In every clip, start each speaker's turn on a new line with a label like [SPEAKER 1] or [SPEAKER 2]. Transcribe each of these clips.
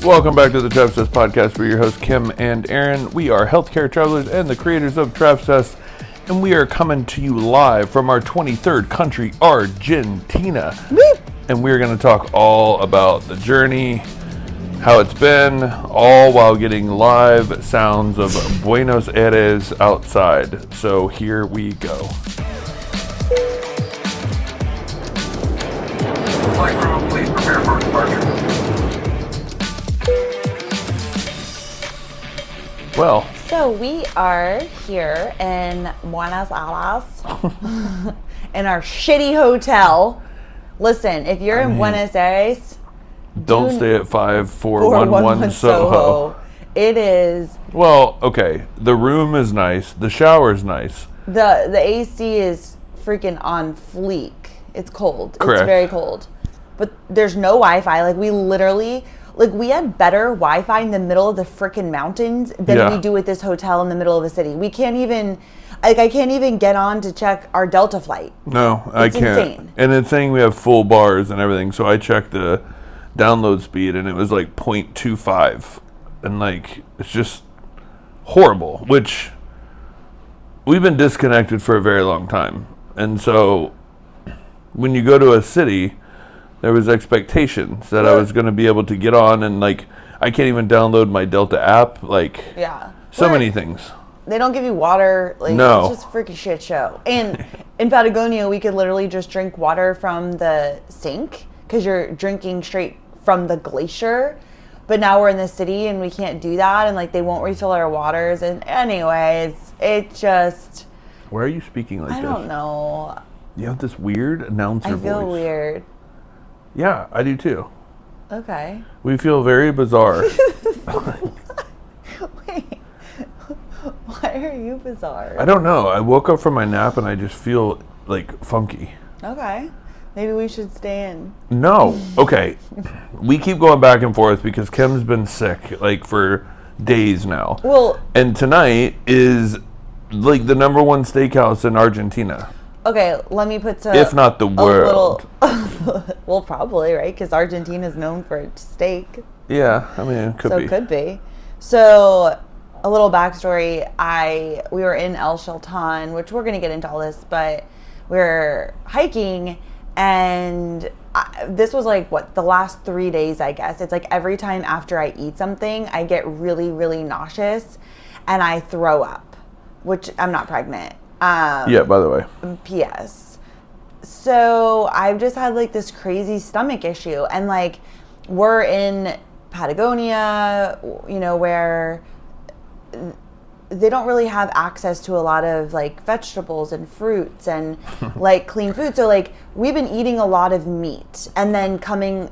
[SPEAKER 1] Welcome back to the Travsessed podcast. We're your hosts, Kim and Erran. We are healthcare travelers and the creators of Travsessed, and we are coming to you live from our 23rd country, Argentina.
[SPEAKER 2] Woo!
[SPEAKER 1] And we're going to talk all about the journey, how it's been, all while getting live sounds of Buenos Aires outside. So here we go.
[SPEAKER 3] Flight crew, please prepare for departure.
[SPEAKER 1] Well,
[SPEAKER 2] So we are here in Buenos Aires in our shitty hotel. Listen, if you're in Buenos Aires,
[SPEAKER 1] don't stay at 5411 Soho.
[SPEAKER 2] It is.
[SPEAKER 1] Well, okay. The room is nice. The shower's nice.
[SPEAKER 2] The AC is freaking on fleek. It's cold.
[SPEAKER 1] Correct.
[SPEAKER 2] It's very cold. But there's no Wi-Fi. Like we literally, we had better Wi-Fi in the middle of the freaking mountains than we do at this hotel in the middle of the city. We can't even, I can't even get on to check our Delta flight.
[SPEAKER 1] No, I can't.
[SPEAKER 2] Insane.
[SPEAKER 1] And it's saying we have full bars and everything. So I checked the download speed and it was like 0.25. And it's just horrible, which we've been disconnected for a very long time. And so when you go to a city, there was expectations that I was going to be able to get on and I can't even download my Delta app. So many things.
[SPEAKER 2] They don't give you water.
[SPEAKER 1] No.
[SPEAKER 2] It's just a freaking shit show. And in Patagonia, we could literally just drink water from the sink because you're drinking straight from the glacier. But now we're in the city and we can't do that. And they won't refill our waters. And anyways, it just...
[SPEAKER 1] Why are you speaking like this?
[SPEAKER 2] I don't know.
[SPEAKER 1] You have this weird announcer voice.
[SPEAKER 2] I feel weird.
[SPEAKER 1] Yeah, I do too.
[SPEAKER 2] Okay.
[SPEAKER 1] We feel very bizarre.
[SPEAKER 2] Wait. Why are you bizarre?
[SPEAKER 1] I don't know. I woke up from my nap and I just feel funky.
[SPEAKER 2] Okay. Maybe we should stay in.
[SPEAKER 1] No. Okay. We keep going back and forth because Kim's been sick for days now.
[SPEAKER 2] Well,
[SPEAKER 1] and tonight is the number one steakhouse in Argentina.
[SPEAKER 2] Okay, let me put
[SPEAKER 1] if not the world.
[SPEAKER 2] Well, probably, right? Because Argentina is known for its steak.
[SPEAKER 1] Yeah, I mean, it could be.
[SPEAKER 2] So it could be. So, a little backstory. We were in El Chaltén, which we're going to get into all this, but we were hiking, and this was the last 3 days, I guess. It's every time after I eat something, I get really, really nauseous, and I throw up, which I'm not pregnant.
[SPEAKER 1] Yeah, by the way.
[SPEAKER 2] P.S. So I've just had this crazy stomach issue, and we're in Patagonia, where they don't really have access to a lot of vegetables and fruits and clean food. So we've been eating a lot of meat, and then coming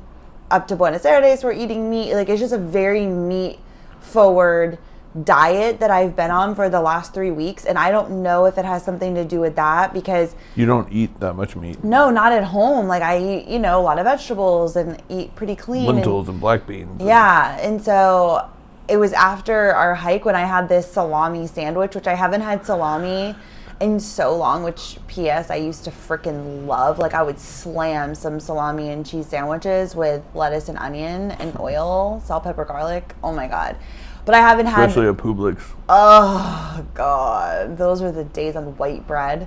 [SPEAKER 2] up to Buenos Aires, we're eating meat. It's just a very meat forward diet that I've been on for the last 3 weeks, and I don't know if it has something to do with that because
[SPEAKER 1] you don't eat that much meat.
[SPEAKER 2] No, not at home. I eat a lot of vegetables and eat pretty clean.
[SPEAKER 1] Lentils and black beans.
[SPEAKER 2] Yeah, and so it was after our hike when I had this salami sandwich, which I haven't had salami in so long, which P.S. I used to freaking love. I would slam some salami and cheese sandwiches with lettuce and onion and oil, salt, pepper, garlic. Oh my God. But I haven't had...
[SPEAKER 1] Especially a Publix.
[SPEAKER 2] Oh, God. Those were the days on white bread.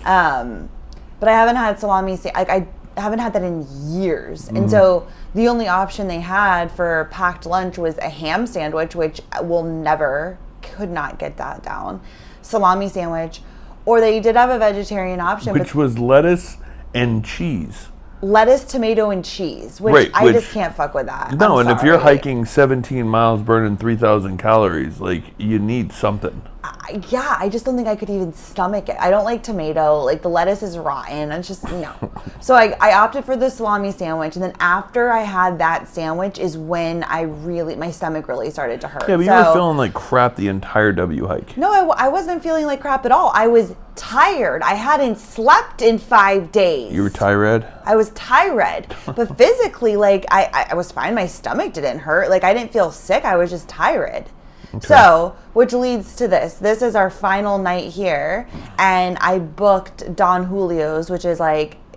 [SPEAKER 2] But I haven't had salami... I haven't had that in years. And so the only option they had for packed lunch was a ham sandwich, which could not get that down. Salami sandwich. Or they did have a vegetarian option.
[SPEAKER 1] Which was lettuce and cheese.
[SPEAKER 2] Lettuce, tomato, and cheese, which I just can't fuck with that.
[SPEAKER 1] No, and if you're hiking 17 miles burning 3,000 calories, you need something.
[SPEAKER 2] I just don't think I could even stomach it. I don't like tomato. The lettuce is rotten. It's just, no. So I opted for the salami sandwich, and then after I had that sandwich is when my stomach really started to hurt.
[SPEAKER 1] Yeah, but you were feeling like crap the entire W hike.
[SPEAKER 2] No, I wasn't feeling like crap at all. I was tired. I hadn't slept in 5 days.
[SPEAKER 1] You were tired?
[SPEAKER 2] I was tired. But physically, I was fine. My stomach didn't hurt. I didn't feel sick. I was just tired. Okay. So, which leads to this. This is our final night here, and I booked Don Julio's, which is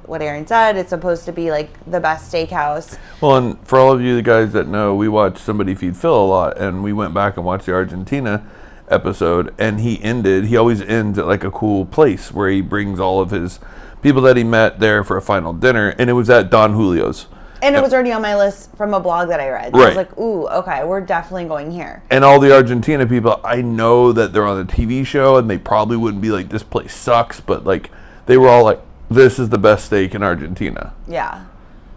[SPEAKER 2] what Erran said. It's supposed to be like the best steakhouse.
[SPEAKER 1] Well, and for all of you guys that know, we watch Somebody Feed Phil a lot, and we went back and watched the Argentina episode, and he always ends at like a cool place where he brings all of his people that he met there for a final dinner, and it was at Don Julio's.
[SPEAKER 2] And it was already on my list from a blog that I read. So I was like, ooh, okay, we're definitely going here.
[SPEAKER 1] And all the Argentina people, I know that they're on a TV show, and they probably wouldn't be like, this place sucks, but like, they were all like, this is the best steak in Argentina.
[SPEAKER 2] Yeah.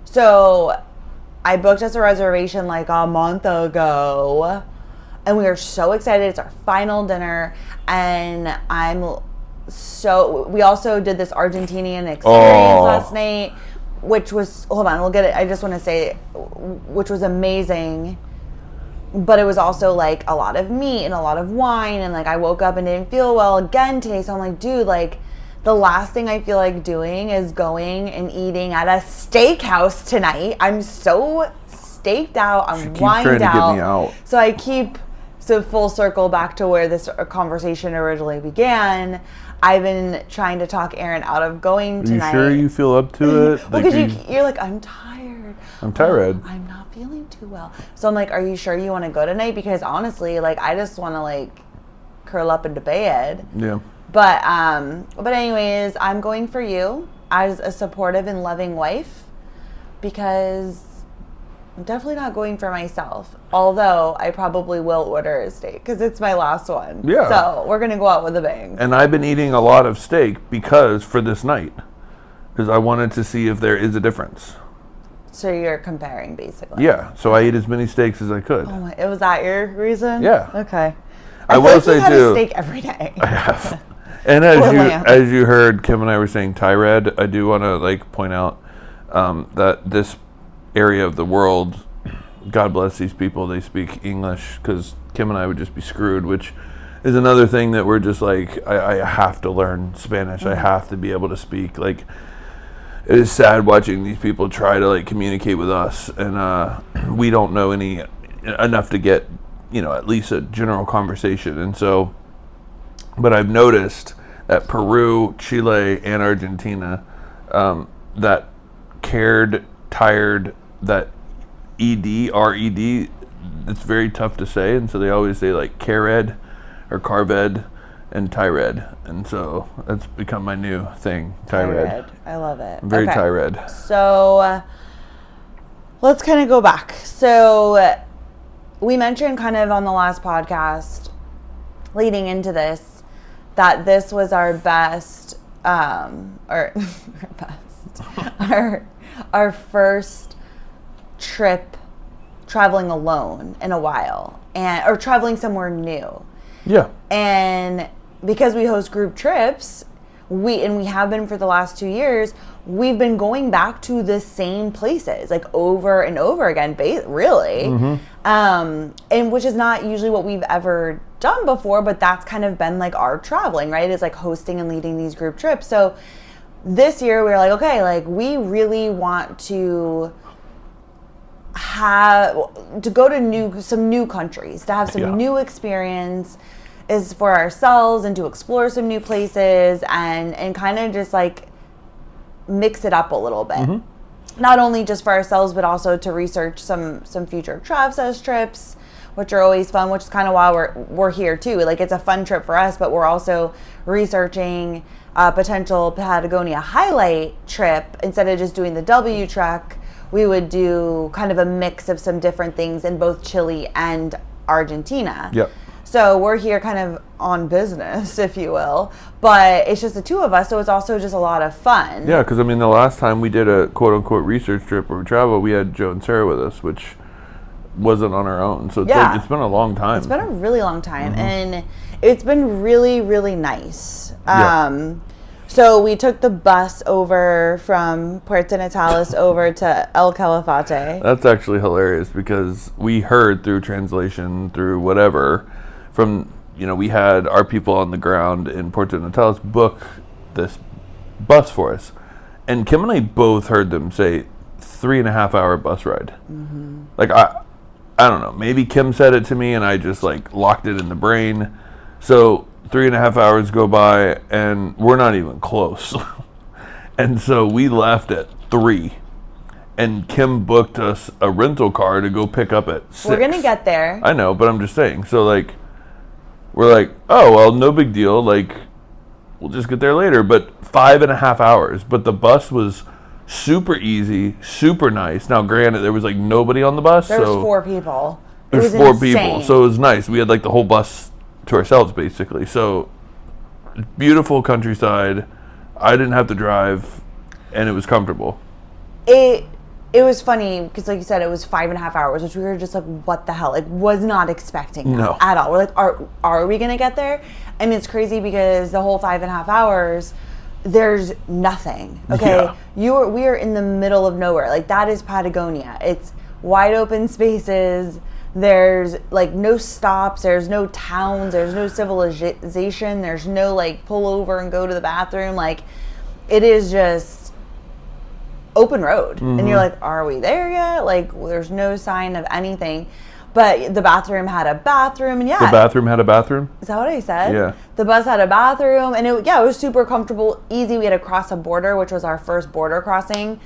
[SPEAKER 2] So I booked us a reservation like a month ago, and we are so excited. It's our final dinner, and we also did this Argentinian experience last night, which was, hold on, we'll get it. I just want to say, which was amazing, but it was also like a lot of meat and a lot of wine, and like I woke up and didn't feel well again today. So I'm like, dude, like the last thing I feel like doing is going and eating at a steakhouse tonight. I'm so staked out. I'm wined out. So full circle back to where this conversation originally began. I've been trying to talk Erran out of going tonight.
[SPEAKER 1] Are you sure you feel up to it?
[SPEAKER 2] Well, because you're like, I'm tired.
[SPEAKER 1] I'm tired.
[SPEAKER 2] I'm not feeling too well. So I'm like, are you sure you want to go tonight? Because honestly, like, I just want to like curl up into bed.
[SPEAKER 1] Yeah.
[SPEAKER 2] But anyways, I'm going for you as a supportive and loving wife, because I'm definitely not going for myself. Although I probably will order a steak because it's my last one.
[SPEAKER 1] Yeah.
[SPEAKER 2] So we're gonna go out with a bang.
[SPEAKER 1] And I've been eating a lot of steak for this night, because I wanted to see if there is a difference.
[SPEAKER 2] So you're comparing, basically.
[SPEAKER 1] Yeah. So I ate as many steaks as I could.
[SPEAKER 2] Oh my! Was that your reason?
[SPEAKER 1] Yeah.
[SPEAKER 2] Okay.
[SPEAKER 1] I will
[SPEAKER 2] like
[SPEAKER 1] say
[SPEAKER 2] you had
[SPEAKER 1] too.
[SPEAKER 2] A steak every day.
[SPEAKER 1] I have. And as you heard, Kim and I were saying Thai-red, I do want to like point out that this area of the world, God bless these people, they speak English, because Kim and I would just be screwed, which is another thing that we're just like, I have to learn Spanish. I have to be able to speak. Like, it is sad watching these people try to like communicate with us, and we don't know enough to get, at least a general conversation. And so, but I've noticed that Peru, Chile, and Argentina, that tired, that R-E-D, it's very tough to say. And so they always say like Cared or Carved and Thai-red. And so that's become my new thing, Thai-red.
[SPEAKER 2] I love it.
[SPEAKER 1] I'm very Thai-red.
[SPEAKER 2] So let's kind of go back. So we mentioned kind of on the last podcast leading into this, that this was our best, our first trip traveling alone in a while, or traveling somewhere new.
[SPEAKER 1] Yeah.
[SPEAKER 2] And because we host group trips, we have been for the last 2 years, we've been going back to the same places like over and over again, really. Mm-hmm. And which is not usually what we've ever done before, but that's kind of been like our traveling, right? Is like hosting and leading these group trips. So this year we were like, okay, like we really want to go to some new countries, to have some new experience is for ourselves, and to explore some new places, and kind of just like mix it up a little bit. Mm-hmm. Not only just for ourselves, but also to research some future Travsessed trips, which are always fun, which is kind of why we're here too. Like, it's a fun trip for us, but we're also researching a potential Patagonia highlight trip. Instead of just doing the W trek, we would do kind of a mix of some different things in both Chile and Argentina. Yep. So we're here kind of on business, if you will, but it's just the two of us, so it's also just a lot of fun.
[SPEAKER 1] Yeah, because I mean, the last time we did a quote-unquote research trip where we traveled, we had Joe and Sarah with us, which wasn't on our own. So it's been a long time.
[SPEAKER 2] It's been a really long time, and it's been really, really nice. So we took the bus over from Puerto Natales over to El Calafate.
[SPEAKER 1] That's actually hilarious, because we heard through translation, through whatever, from, we had our people on the ground in Puerto Natales book this bus for us. And Kim and I both heard them say 3.5 hour bus ride. Mm-hmm. Like, I don't know, maybe Kim said it to me and I just like locked it in the brain. So 3.5 hours go by and we're not even close. And so we left at 3. And Kim booked us a rental car to go pick up at 6.
[SPEAKER 2] We're going to get there.
[SPEAKER 1] I know, but I'm just saying. So, like, we're like, oh, well, no big deal. Like, we'll just get there later. But 5.5 hours. But the bus was super easy, super nice. Now, granted, there was, like, nobody on the bus.
[SPEAKER 2] There was 4 people.
[SPEAKER 1] There's 4 people. So it was nice. We had, like, the whole bus to ourselves, basically. So, beautiful countryside. I didn't have to drive, and it was comfortable.
[SPEAKER 2] It was funny because, like you said, it was 5.5 hours, which we were just like, what the hell? Like, was not expecting that at all. We're like, are we going to get there? And it's crazy because the whole 5.5 hours, there's nothing. Okay. Yeah. We are in the middle of nowhere. Like, that is Patagonia. It's wide open spaces. There's like no stops. There's no towns. There's no civilization. There's no like pull over and go to the bathroom. Like, it is just open road. Mm-hmm. And you're like, are we there yet? Like, there's no sign of anything. But the bathroom had a bathroom, and the bathroom had a bathroom. Is that what I said?
[SPEAKER 1] Yeah.
[SPEAKER 2] The bus had a bathroom, and it was super comfortable, easy. We had to cross a border, which was our first border crossing.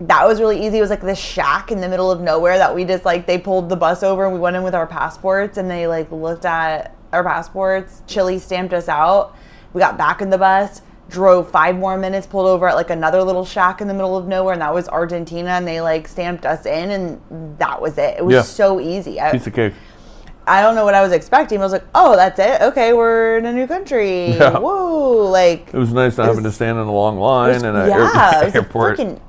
[SPEAKER 2] That was really easy. It was like this shack in the middle of nowhere that we just like, they pulled the bus over and we went in with our passports, and they like looked at our passports. Chile stamped us out. We got back in the bus, drove 5 more minutes, pulled over at like another little shack in the middle of nowhere, and that was Argentina, and they like stamped us in, and that was it. It was so easy.
[SPEAKER 1] Piece of cake.
[SPEAKER 2] I don't know what I was expecting. I was like, oh, that's it? Okay, we're in a new country. Yeah. Whoa. Like,
[SPEAKER 1] it was nice not having to stand in a long line in an airport.
[SPEAKER 2] It was freaking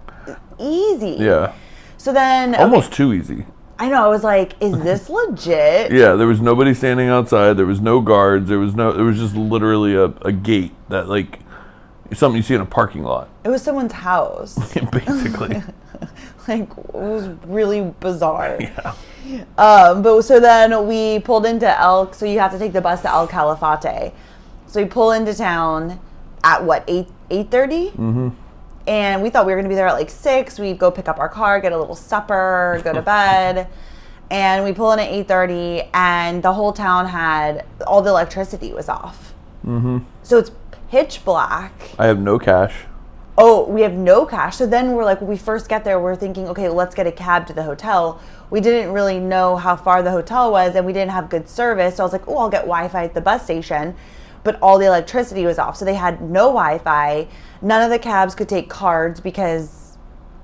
[SPEAKER 2] easy.
[SPEAKER 1] Yeah.
[SPEAKER 2] So then...
[SPEAKER 1] Almost too easy.
[SPEAKER 2] I know. I was like, is this legit?
[SPEAKER 1] Yeah, there was nobody standing outside. There was no guards. It was just literally a gate that, like, something you see in a parking lot.
[SPEAKER 2] It was someone's house.
[SPEAKER 1] Basically.
[SPEAKER 2] Like, it was really bizarre.
[SPEAKER 1] Yeah.
[SPEAKER 2] But so then we pulled into so you have to take the bus to El Calafate. So we pull into town at what, 8:30?
[SPEAKER 1] Mm-hmm.
[SPEAKER 2] And we thought we were going to be there at like 6. We'd go pick up our car, get a little supper, go to bed. And we pull in at 8:30, and the whole town all the electricity was off.
[SPEAKER 1] Mm-hmm.
[SPEAKER 2] So it's pitch black.
[SPEAKER 1] I have no cash.
[SPEAKER 2] Oh, we have no cash. So then we're like, when we first get there, we're thinking, okay, let's get a cab to the hotel. We didn't really know how far the hotel was, and we didn't have good service. So I was like, oh, I'll get Wi-Fi at the bus station. But all the electricity was off. So they had no Wi-Fi. None of the cabs could take cards because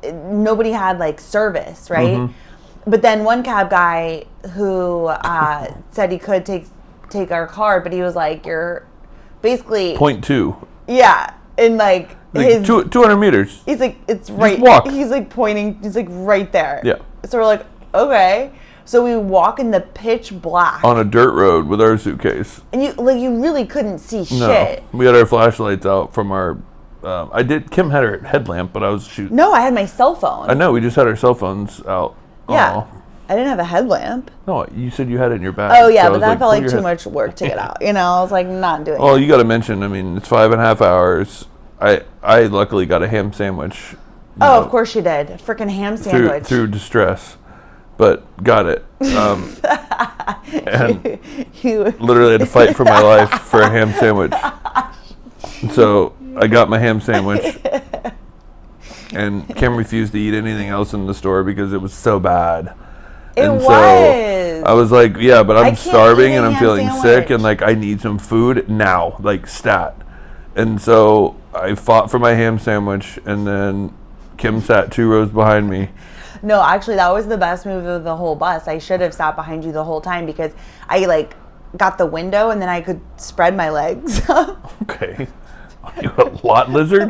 [SPEAKER 2] nobody had like service, right? Mm-hmm. But then one cab guy who said he could take our card, but he was like, you're basically...
[SPEAKER 1] 0.2.
[SPEAKER 2] Yeah. And like his
[SPEAKER 1] 200 meters.
[SPEAKER 2] He's like, it's right.
[SPEAKER 1] Just walk.
[SPEAKER 2] He's like pointing. He's like right there.
[SPEAKER 1] Yeah.
[SPEAKER 2] So we're like, okay. So we walk in the pitch black
[SPEAKER 1] on a dirt road with our suitcase.
[SPEAKER 2] And you really couldn't see shit.
[SPEAKER 1] No, we had our flashlights out from our. Kim had her headlamp, but I was shooting.
[SPEAKER 2] No, I had my cell phone.
[SPEAKER 1] I know. We just had our cell phones out.
[SPEAKER 2] Yeah. I didn't have a headlamp.
[SPEAKER 1] No, you said you had it in your bag.
[SPEAKER 2] Oh yeah, so but that felt like too much work to get out. You know, I was like, not doing it.
[SPEAKER 1] Well, you got to mention. I mean, it's 5.5 hours. I luckily got a ham sandwich.
[SPEAKER 2] Of course you did. Freaking ham sandwich.
[SPEAKER 1] Through distress, but got it. And you literally had to fight for my life for a ham sandwich. So I got my ham sandwich. And Kim refused to eat anything else in the store because it was so bad. So I was like, yeah, but I'm starving and I'm feeling sick and like I need some food now, like stat. And so I fought for my ham sandwich, and then Kim sat 2 rows behind me.
[SPEAKER 2] No, actually, that was the best move of the whole bus. I should have sat behind you the whole time because I like got the window and then I could spread my legs.
[SPEAKER 1] Okay. Are you a lot lizard?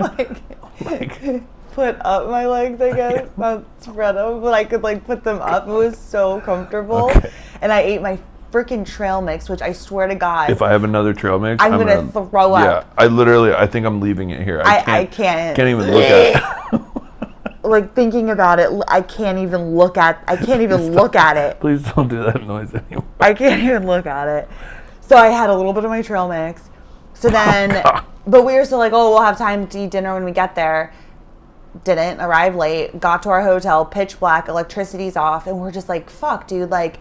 [SPEAKER 2] Put up my legs, I guess. Not spread them, but I could like put them up. It was so comfortable. Okay. And I ate my freaking trail mix, which I swear to God,
[SPEAKER 1] if I have another trail mix,
[SPEAKER 2] I'm gonna throw up.
[SPEAKER 1] Yeah, I think I'm leaving it here.
[SPEAKER 2] I can't
[SPEAKER 1] even look at it.
[SPEAKER 2] Like thinking about it, I can't even look at it.
[SPEAKER 1] Please don't do that noise anymore.
[SPEAKER 2] I can't even look at it. So I had a little bit of my trail mix. So then, but we were still like, oh, we'll have time to eat dinner when we get there. didn't, arrive late, got to our hotel, pitch black, electricity's off, and we're just like, fuck, dude, like,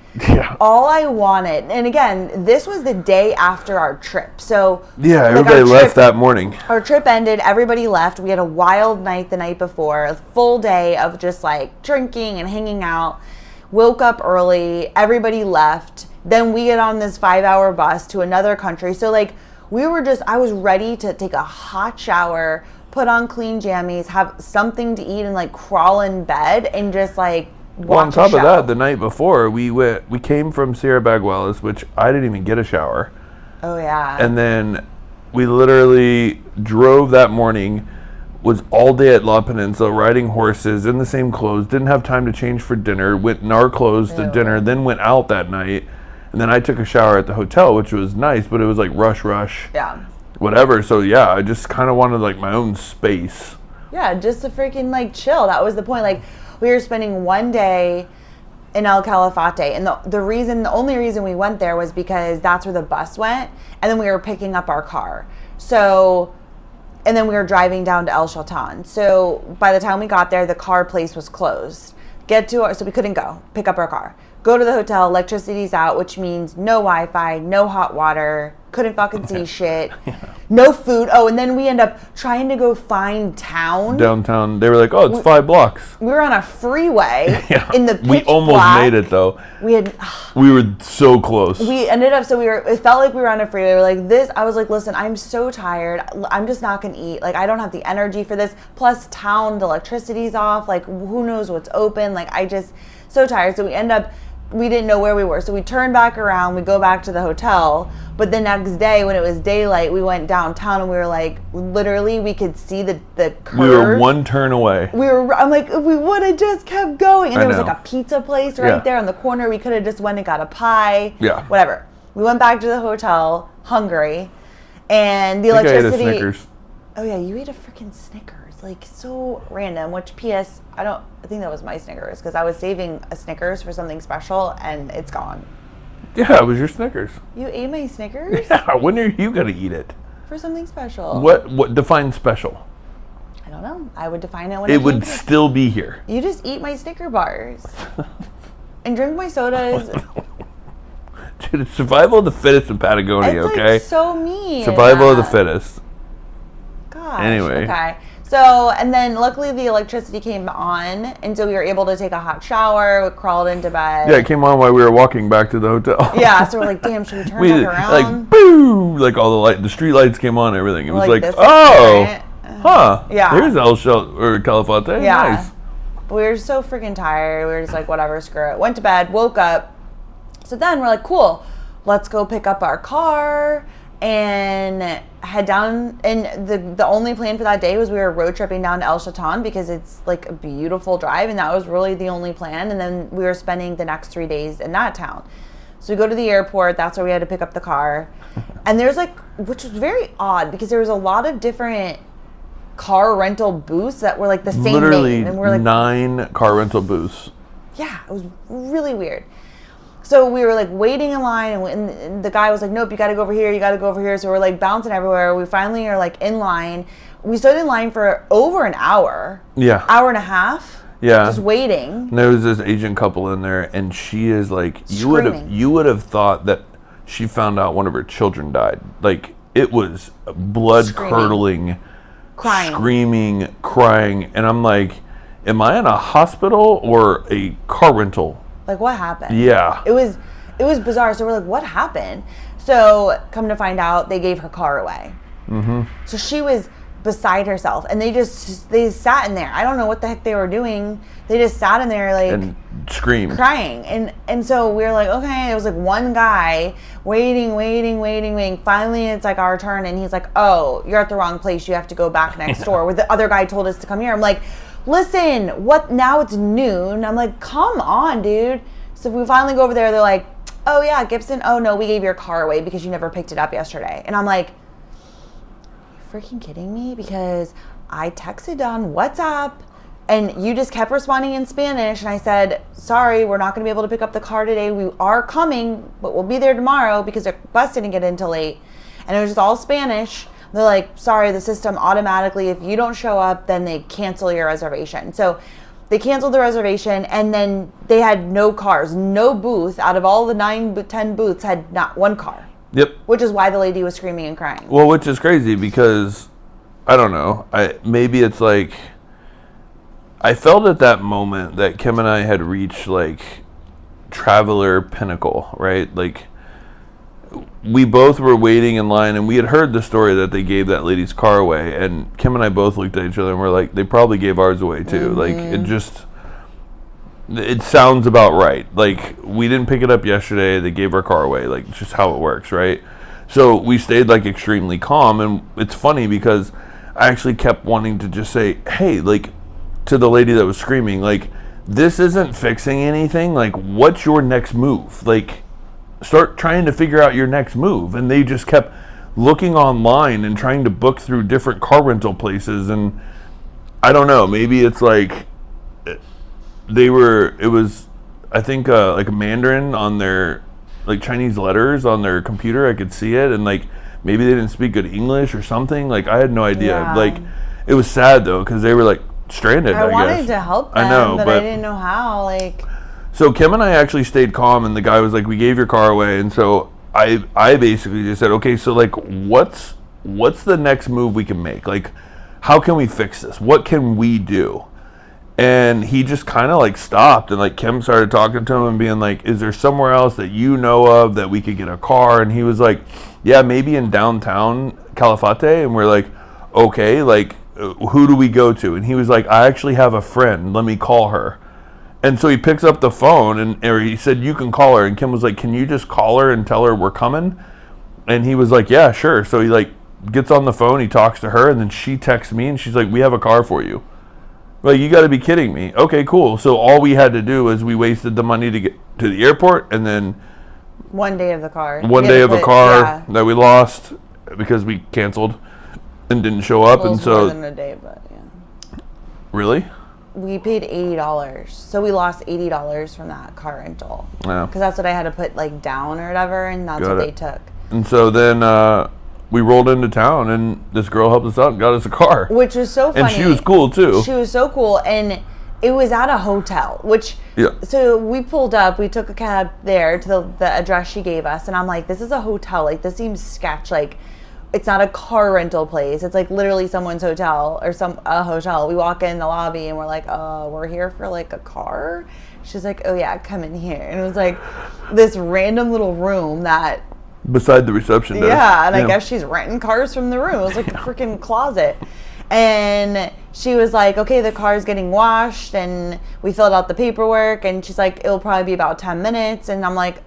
[SPEAKER 2] all I wanted, and again, this was the day after our trip, so...
[SPEAKER 1] Yeah,
[SPEAKER 2] like,
[SPEAKER 1] everybody left that morning.
[SPEAKER 2] Our trip ended, everybody left, we had a wild night the night before, a full day of just, like, drinking and hanging out, woke up early, everybody left, then we get on this 5-hour bus to another country, so, like, I was ready to take a hot shower, put on clean jammies, have something to eat, and like crawl in bed and just like watch
[SPEAKER 1] Well, on top
[SPEAKER 2] a show.
[SPEAKER 1] of that, the night before we came from Sierra Baguales, which I didn't even get a shower.
[SPEAKER 2] Oh yeah.
[SPEAKER 1] And then we literally drove that morning, was all day at La Peninsula riding horses in the same clothes, didn't have time to change for dinner, went in our clothes to dinner, then went out that night, and then I took a shower at the hotel, which was nice, but it was like rush.
[SPEAKER 2] Yeah.
[SPEAKER 1] Whatever. So yeah, I just kind of wanted like my own space.
[SPEAKER 2] Yeah, just to freaking like chill. That was the point. Like we were spending one day in El Calafate, and the only reason we went there was because that's where the bus went, and then we were picking up our car. So, and then we were driving down to El Chaltén. So by the time we got there, the car place was closed. So we couldn't go pick up our car. Go to the hotel, electricity's out, which means no Wi-Fi, no hot water, couldn't fucking see shit, no food. Oh, and then we end up trying to go find town.
[SPEAKER 1] Downtown, they were like, oh, it's 5 blocks.
[SPEAKER 2] We were on a freeway
[SPEAKER 1] Yeah.
[SPEAKER 2] in the pitch
[SPEAKER 1] We almost
[SPEAKER 2] black.
[SPEAKER 1] made it though.
[SPEAKER 2] We
[SPEAKER 1] were so close.
[SPEAKER 2] We ended up, it felt like we were on a freeway. We were like this. I was like, listen, I'm so tired. I'm just not going to eat. Like, I don't have the energy for this. Plus town, the electricity's off. Like, who knows what's open. Like, so tired. So we didn't know where we were. So we turned back around, we go back to the hotel. But the next day when it was daylight, we went downtown and we were like, literally we could see the curve.
[SPEAKER 1] We were one turn away.
[SPEAKER 2] I'm like, we would have just kept going. And there was
[SPEAKER 1] know.
[SPEAKER 2] like a pizza place right there on the corner. We could have just went and got a pie.
[SPEAKER 1] Yeah.
[SPEAKER 2] Whatever. We went back to the hotel, hungry. And the
[SPEAKER 1] I think
[SPEAKER 2] electricity.
[SPEAKER 1] I ate a Snickers.
[SPEAKER 2] Oh yeah, you ate a freaking Snickers. Like, so random, which P.S. I think that was my Snickers, because I was saving a Snickers for something special, and it's gone.
[SPEAKER 1] Yeah, it was your Snickers.
[SPEAKER 2] You ate my Snickers?
[SPEAKER 1] Yeah, when are you going to eat it?
[SPEAKER 2] For something special.
[SPEAKER 1] What defines special?
[SPEAKER 2] I don't know. I would define it when
[SPEAKER 1] It would still be here.
[SPEAKER 2] You just eat my Snicker bars. And drink my sodas.
[SPEAKER 1] Dude, it's survival of the fittest in Patagonia,
[SPEAKER 2] It's
[SPEAKER 1] okay?
[SPEAKER 2] like so mean.
[SPEAKER 1] Survival of the fittest.
[SPEAKER 2] Gosh.
[SPEAKER 1] Anyway.
[SPEAKER 2] Okay. So, and then luckily the electricity came on, and so we were able to take a hot shower, we crawled into bed.
[SPEAKER 1] Yeah, it came on while we were walking back to the hotel.
[SPEAKER 2] Yeah, so we're like, damn, should we turn back around?
[SPEAKER 1] Like, boo! Like all the street lights came on and everything. It was like
[SPEAKER 2] this is
[SPEAKER 1] oh!
[SPEAKER 2] different.
[SPEAKER 1] Huh.
[SPEAKER 2] Yeah.
[SPEAKER 1] Here's Calafate.
[SPEAKER 2] Yeah.
[SPEAKER 1] Nice.
[SPEAKER 2] We were so freaking tired. We were just like, whatever, screw it. Went to bed, woke up. So then we're like, cool, let's go pick up our car and head down. And the only plan for that day was we were road tripping down to El Chaltén because it's like a beautiful drive, and that was really the only plan. And then we were spending the next 3 days in that town. So we go to the airport. That's where we had to pick up the car. And there's which was very odd because there was a lot of different car rental booths that were like the same
[SPEAKER 1] Literally
[SPEAKER 2] name. And we're like,
[SPEAKER 1] 9 car rental booths.
[SPEAKER 2] yeah, it was really weird. So we were like waiting in line, and the guy was like, nope, you got to go over here. You got to go over here. So we're like bouncing everywhere. We finally are like in line. We stood in line for over an hour.
[SPEAKER 1] Yeah.
[SPEAKER 2] Hour and a half.
[SPEAKER 1] Yeah.
[SPEAKER 2] Just waiting.
[SPEAKER 1] And there was this Asian couple in there, and she is like, you
[SPEAKER 2] Screaming.
[SPEAKER 1] would have thought that she found out one of her children died. Like, it was blood curdling,
[SPEAKER 2] Crying.
[SPEAKER 1] screaming, crying, and I'm like, am I in a hospital or a car rental?
[SPEAKER 2] Like, what happened?
[SPEAKER 1] Yeah.
[SPEAKER 2] It was bizarre. So we're like, what happened? So come to find out, they gave her car away. Mm-hmm. So she was beside herself, and they sat in there. I don't know what the heck they were doing. They just sat in there like
[SPEAKER 1] And screamed.
[SPEAKER 2] crying. And so we were like, okay. It was like one guy waiting. Finally, it's like our turn, and he's like, oh, you're at the wrong place. You have to go back next door. Where the other guy told us to come here. I'm like, listen, what? Now it's noon. I'm like, come on, dude. So we finally go over there. They're like, oh yeah, Gibson. Oh no, we gave your car away because you never picked it up yesterday. And I'm like, are you freaking kidding me? Because I texted on WhatsApp and you just kept responding in Spanish. And I said, sorry, we're not going to be able to pick up the car today. We are coming, but we'll be there tomorrow because the bus didn't get in till late. And it was just all Spanish. They're like, sorry, the system automatically, if you don't show up, then they cancel your reservation. So they canceled the reservation, and then they had no cars, no booth. Out of all the 10 booths, had not one car.
[SPEAKER 1] Yep.
[SPEAKER 2] Which is why the lady was screaming and crying.
[SPEAKER 1] Well, which is crazy because, I don't know, maybe it's like, I felt at that moment that Kim and I had reached, like, traveler pinnacle, right? Like, we both were waiting in line, and we had heard the story that they gave that lady's car away, and Kim and I both looked at each other and we're like, they probably gave ours away too. Like, it sounds about right. Like, we didn't pick it up yesterday, they gave our car away. Like, it's just how it works, right? So we stayed, like, extremely calm, and it's funny because I actually kept wanting to just say, hey, like, to the lady that was screaming, like, this isn't fixing anything. Like, what's your next move? Like, start trying to figure out your next move. And they just kept looking online and trying to book through different car rental places. And I don't know, maybe it's like it was, I think, like a Mandarin on their, like, Chinese letters on their computer. I could see it. And, like, maybe they didn't speak good English or something. Like, I had no idea.
[SPEAKER 2] Yeah.
[SPEAKER 1] Like, it was sad though, because they were, like, stranded, I guess.
[SPEAKER 2] I wanted to help them,
[SPEAKER 1] I know,
[SPEAKER 2] but I didn't know how. Like,
[SPEAKER 1] so Kim and I actually stayed calm, and the guy was like, we gave your car away. And so I basically just said, okay, so, like, what's the next move we can make? Like, how can we fix this? What can we do? And he just kind of, like, stopped, and, like, Kim started talking to him and being like, is there somewhere else that you know of that we could get a car? And he was like, yeah, maybe in downtown Calafate. And we're like, okay, like, who do we go to? And he was like, I actually have a friend, let me call her. And so he picks up the phone, or he said, you can call her. And Kim was like, can you just call her and tell her we're coming? And he was like, yeah, sure. So he, like, gets on the phone, he talks to her, and then she texts me, and she's like, we have a car for you. Like, you got to be kidding me. Okay, cool. So all we had to do was we wasted the money to get to the airport, and then
[SPEAKER 2] one day of the car.
[SPEAKER 1] That we lost because we canceled and didn't show up.
[SPEAKER 2] Well,
[SPEAKER 1] and so
[SPEAKER 2] more than a day, but yeah.
[SPEAKER 1] Really?
[SPEAKER 2] We paid $80, so we lost $80 from that car rental.
[SPEAKER 1] Yeah.
[SPEAKER 2] Because that's what I had to put, like, down or whatever, and that's what they took.
[SPEAKER 1] And so then we rolled into town, and this girl helped us out and got us a car.
[SPEAKER 2] Which was so funny.
[SPEAKER 1] And she was cool too.
[SPEAKER 2] She was so cool, and it was at a hotel. So we pulled up, we took a cab there to the address she gave us, and I'm like, this is a hotel. Like, this seems sketch. Like, it's not a car rental place. It's, like, literally someone's hotel or a hotel. We walk in the lobby and we're like, we're here for, like, a car. She's like, oh yeah, come in here. And it was like this random little room that
[SPEAKER 1] beside the reception desk.
[SPEAKER 2] Yeah, and I guess she's renting cars from the room. It was like a freaking closet. And she was like, okay, the car's getting washed, and we filled out the paperwork, and she's like, it'll probably be about 10 minutes. And I'm like,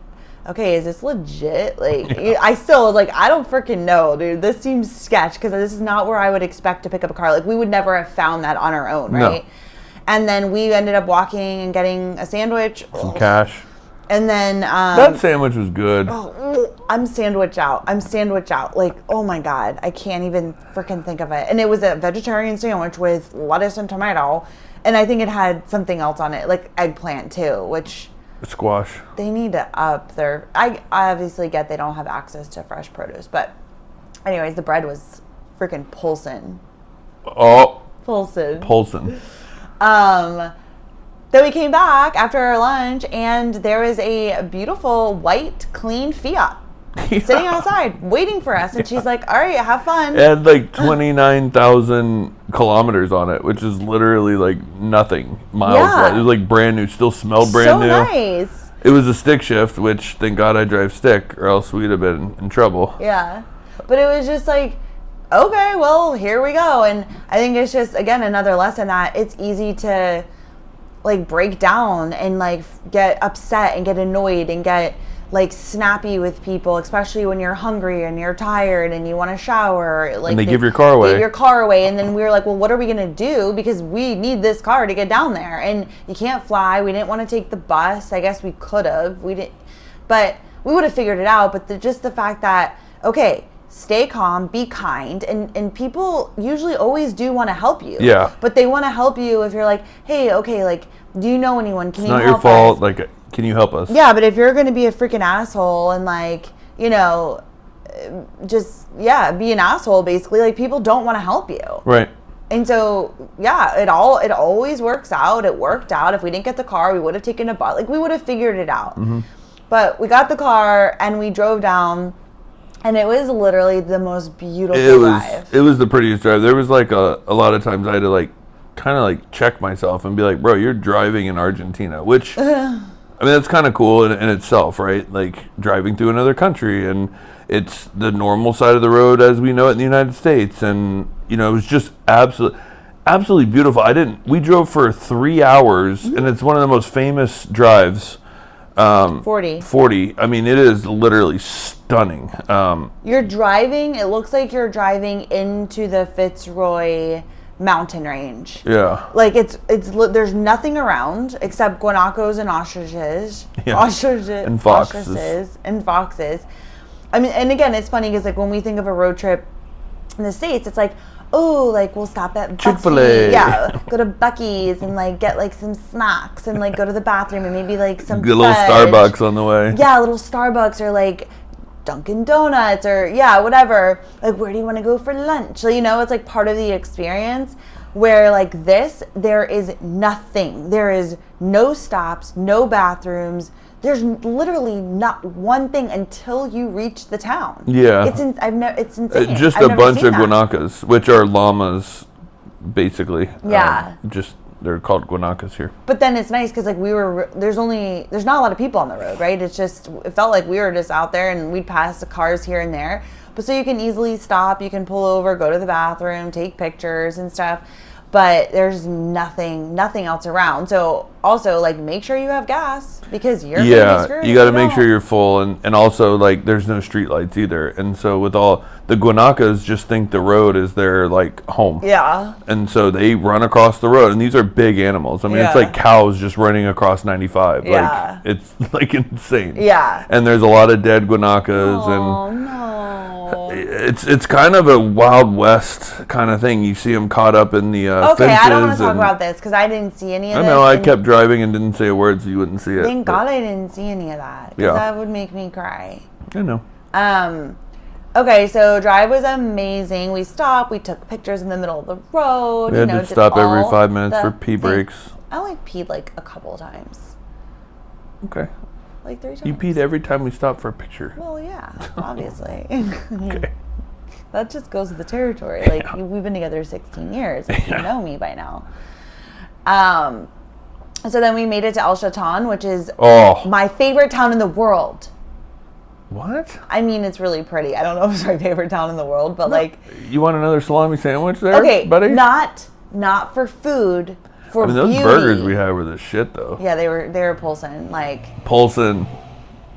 [SPEAKER 2] okay, is this legit? Like, I still was like, I don't freaking know, dude. This seems sketch, because this is not where I would expect to pick up a car. Like, we would never have found that on our own, right? No. And then we ended up walking and getting a sandwich.
[SPEAKER 1] Some cash.
[SPEAKER 2] And then...
[SPEAKER 1] that sandwich was good.
[SPEAKER 2] I'm sandwich out. Like, oh my God. I can't even freaking think of it. And it was a vegetarian sandwich with lettuce and tomato. And I think it had something else on it, like eggplant too, which...
[SPEAKER 1] Squash.
[SPEAKER 2] They need to up their... I obviously get they don't have access to fresh produce. But anyways, the bread was freaking pulsing.
[SPEAKER 1] Oh.
[SPEAKER 2] Pulsing. Then we came back after our lunch, and there was a beautiful white, clean Fiat sitting outside waiting for us. And she's like, all right, have fun.
[SPEAKER 1] It had like 29,000 kilometers on it, which is literally like nothing miles. Yeah. It was like brand new, still smelled brand new.
[SPEAKER 2] So nice.
[SPEAKER 1] It was a stick shift, which thank God I drive stick, or else we'd have been in trouble.
[SPEAKER 2] Yeah. But it was just like, okay, well, here we go. And I think it's just, again, another lesson that it's easy to... like break down and like get upset and get annoyed and get like snappy with people, especially when you're hungry and you're tired and you want to shower. Like,
[SPEAKER 1] and they give your car away.
[SPEAKER 2] And then we were like, well, what are we going to do? Because we need this car to get down there. And you can't fly. We didn't want to take the bus. I guess we could have. We didn't, but we would have figured it out. But just the fact that, okay, stay calm, be kind, and people usually always do want to help you.
[SPEAKER 1] Yeah.
[SPEAKER 2] But they want to help you if you're like, hey, okay, like, do you know anyone? Can you help us?
[SPEAKER 1] It's not your fault. Like, can you help us?
[SPEAKER 2] Yeah, but if you're going to be a freaking asshole and like, you know, be an asshole basically. Like people don't want to help you.
[SPEAKER 1] Right.
[SPEAKER 2] And so, yeah, it always works out. It worked out. If we didn't get the car, we would have taken a bus. Like, we would have figured it out.
[SPEAKER 1] Mm-hmm.
[SPEAKER 2] But we got the car, and we drove down, and it was literally the most beautiful drive.
[SPEAKER 1] It was the prettiest drive. There was, like, a lot of times I had to, like, kind of, like, check myself and be like, bro, you're driving in Argentina, which, I mean, that's kind of cool in itself, right? Like, driving through another country, and it's the normal side of the road as we know it in the United States, and it was just absolutely beautiful. We drove for 3 hours, and it's one of the most famous drives.
[SPEAKER 2] 40.
[SPEAKER 1] I mean, it is literally stunning.
[SPEAKER 2] You're driving, it looks like you're driving into the Fitzroy mountain range.
[SPEAKER 1] Yeah.
[SPEAKER 2] Like there's nothing around except guanacos and ostriches.
[SPEAKER 1] Yeah.
[SPEAKER 2] Ostriches.
[SPEAKER 1] And foxes.
[SPEAKER 2] Ostriches and foxes. I mean, and again, it's funny because like when we think of a road trip in the States, it's like, oh, like we'll stop at
[SPEAKER 1] Chick-fil-A.
[SPEAKER 2] Yeah, go to Buc-ee's and like get like some snacks and like go to the bathroom and maybe like some
[SPEAKER 1] Get a little Starbucks on the way.
[SPEAKER 2] Yeah, a little Starbucks or like Dunkin' Donuts or whatever. Like, where do you want to go for lunch? So, it's like part of the experience. Where like this, there is nothing. There is no stops, no bathrooms. There's literally not one thing until you reach the town.
[SPEAKER 1] Yeah,
[SPEAKER 2] it's insane.
[SPEAKER 1] Just
[SPEAKER 2] I've
[SPEAKER 1] a
[SPEAKER 2] never
[SPEAKER 1] bunch
[SPEAKER 2] seen
[SPEAKER 1] of
[SPEAKER 2] that.
[SPEAKER 1] guanacos, which are llamas, basically.
[SPEAKER 2] Yeah.
[SPEAKER 1] They're called guanacos here.
[SPEAKER 2] But then it's nice because like there's not a lot of people on the road, right? It felt like we were just out there and we'd pass the cars here and there. But so you can easily stop, you can pull over, go to the bathroom, take pictures and stuff. But there's nothing else around. So also like make sure you have gas because you're gonna be screwed.
[SPEAKER 1] You got to make sure you're full, and also like there's no street lights either. And so with all the guanacos, just think the road is their like home.
[SPEAKER 2] Yeah.
[SPEAKER 1] And so they run across the road, and these are big animals. I mean, it's like cows just running across 95.
[SPEAKER 2] Yeah.
[SPEAKER 1] Like it's like insane.
[SPEAKER 2] Yeah.
[SPEAKER 1] And there's a lot of dead guanacos,
[SPEAKER 2] no.
[SPEAKER 1] It's kind of a Wild West kind of thing. You see them caught up in the
[SPEAKER 2] Okay,
[SPEAKER 1] fences.
[SPEAKER 2] I don't want to talk about this because I didn't see any of this.
[SPEAKER 1] I know. I kept driving and didn't say a word, so you wouldn't see it.
[SPEAKER 2] Thank God I didn't see any of that because that would make me cry.
[SPEAKER 1] I know.
[SPEAKER 2] Okay, so drive was amazing. We stopped. We took pictures in the middle of the road.
[SPEAKER 1] We had to stop every 5 minutes for pee breaks.
[SPEAKER 2] I only peed like a couple of times.
[SPEAKER 1] Okay.
[SPEAKER 2] Like 3 times.
[SPEAKER 1] You peed every time we stopped for a picture.
[SPEAKER 2] Well, yeah, obviously.
[SPEAKER 1] Okay.
[SPEAKER 2] That just goes with the territory. Like we've been together 16 years. Like, you know me by now. So then we made it to El Chaton, which is my favorite town in the world.
[SPEAKER 1] What?
[SPEAKER 2] I mean, it's really pretty. I don't know if it's my favorite town in the world, but like.
[SPEAKER 1] You want another salami sandwich there,
[SPEAKER 2] okay,
[SPEAKER 1] buddy?
[SPEAKER 2] Not for food. For
[SPEAKER 1] those
[SPEAKER 2] beauty.
[SPEAKER 1] burgers we had were the shit, though.
[SPEAKER 2] Yeah, they were Poulsen. Like.
[SPEAKER 1] Poulsen.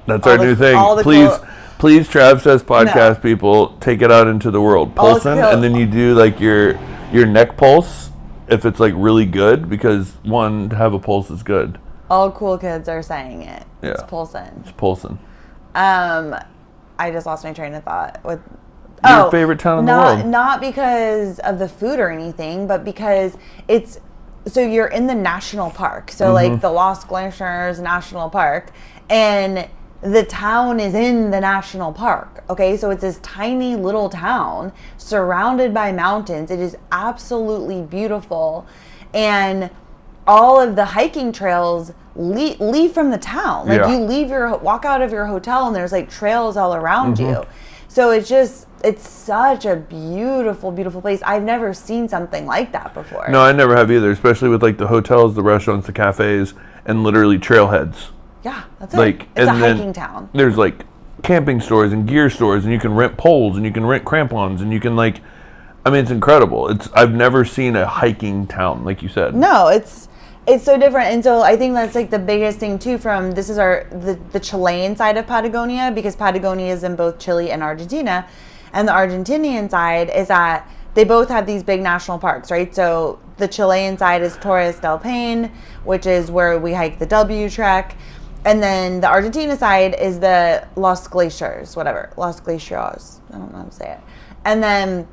[SPEAKER 1] That's our new thing. Please, Travsessed podcast people, take it out into the world. Poulsen, and then you do like your neck pulse if it's like really good, because one, to have a pulse is good.
[SPEAKER 2] All cool kids are saying it.
[SPEAKER 1] Yeah.
[SPEAKER 2] It's Poulsen.
[SPEAKER 1] It's Poulsen.
[SPEAKER 2] I just lost my train of thought.
[SPEAKER 1] Your favorite town in the world.
[SPEAKER 2] Not because of the food or anything, but because so you're in the national park. So like the Los Glaciers National Park, and the town is in the national park. Okay, so it's this tiny little town surrounded by mountains. It is absolutely beautiful, and all of the hiking trails leave from the town. Like you walk out of your hotel and there's like trails all around you. So it's such a beautiful, beautiful place. I've never seen something like that before.
[SPEAKER 1] No, I never have either, especially with like the hotels, the restaurants, the cafes, and literally trailheads.
[SPEAKER 2] Yeah, that's
[SPEAKER 1] like,
[SPEAKER 2] it. It's a hiking town.
[SPEAKER 1] There's like camping stores and gear stores, and you can rent poles and you can rent crampons, and you can like, I mean, it's incredible. I've never seen a hiking town like you said.
[SPEAKER 2] No, it's so different. And so I think that's like the biggest thing too this is the Chilean side of Patagonia, because Patagonia is in both Chile and Argentina. And the Argentinian side is that they both have these big national parks, right? So the Chilean side is Torres del Paine, which is where we hike the W Trek. And then the Argentina side is the Los Glaciers, Los Glaciers. I don't know how to say it. And then,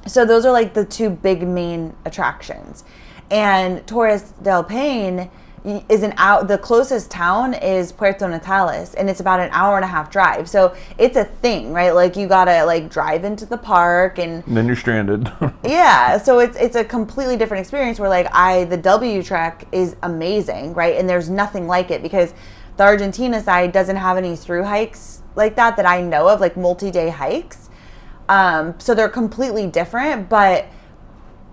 [SPEAKER 2] so those are like the two big main attractions. And Torres del Paine, is the closest town is Puerto Natales, and it's about an hour and a half drive. So it's a thing, right? Like you gotta like drive into the park and
[SPEAKER 1] then you're stranded.
[SPEAKER 2] yeah. So it's a completely different experience where like the W Trek is amazing, right? And there's nothing like it because the Argentina side doesn't have any through hikes like that I know of, like multi-day hikes. So they're completely different, but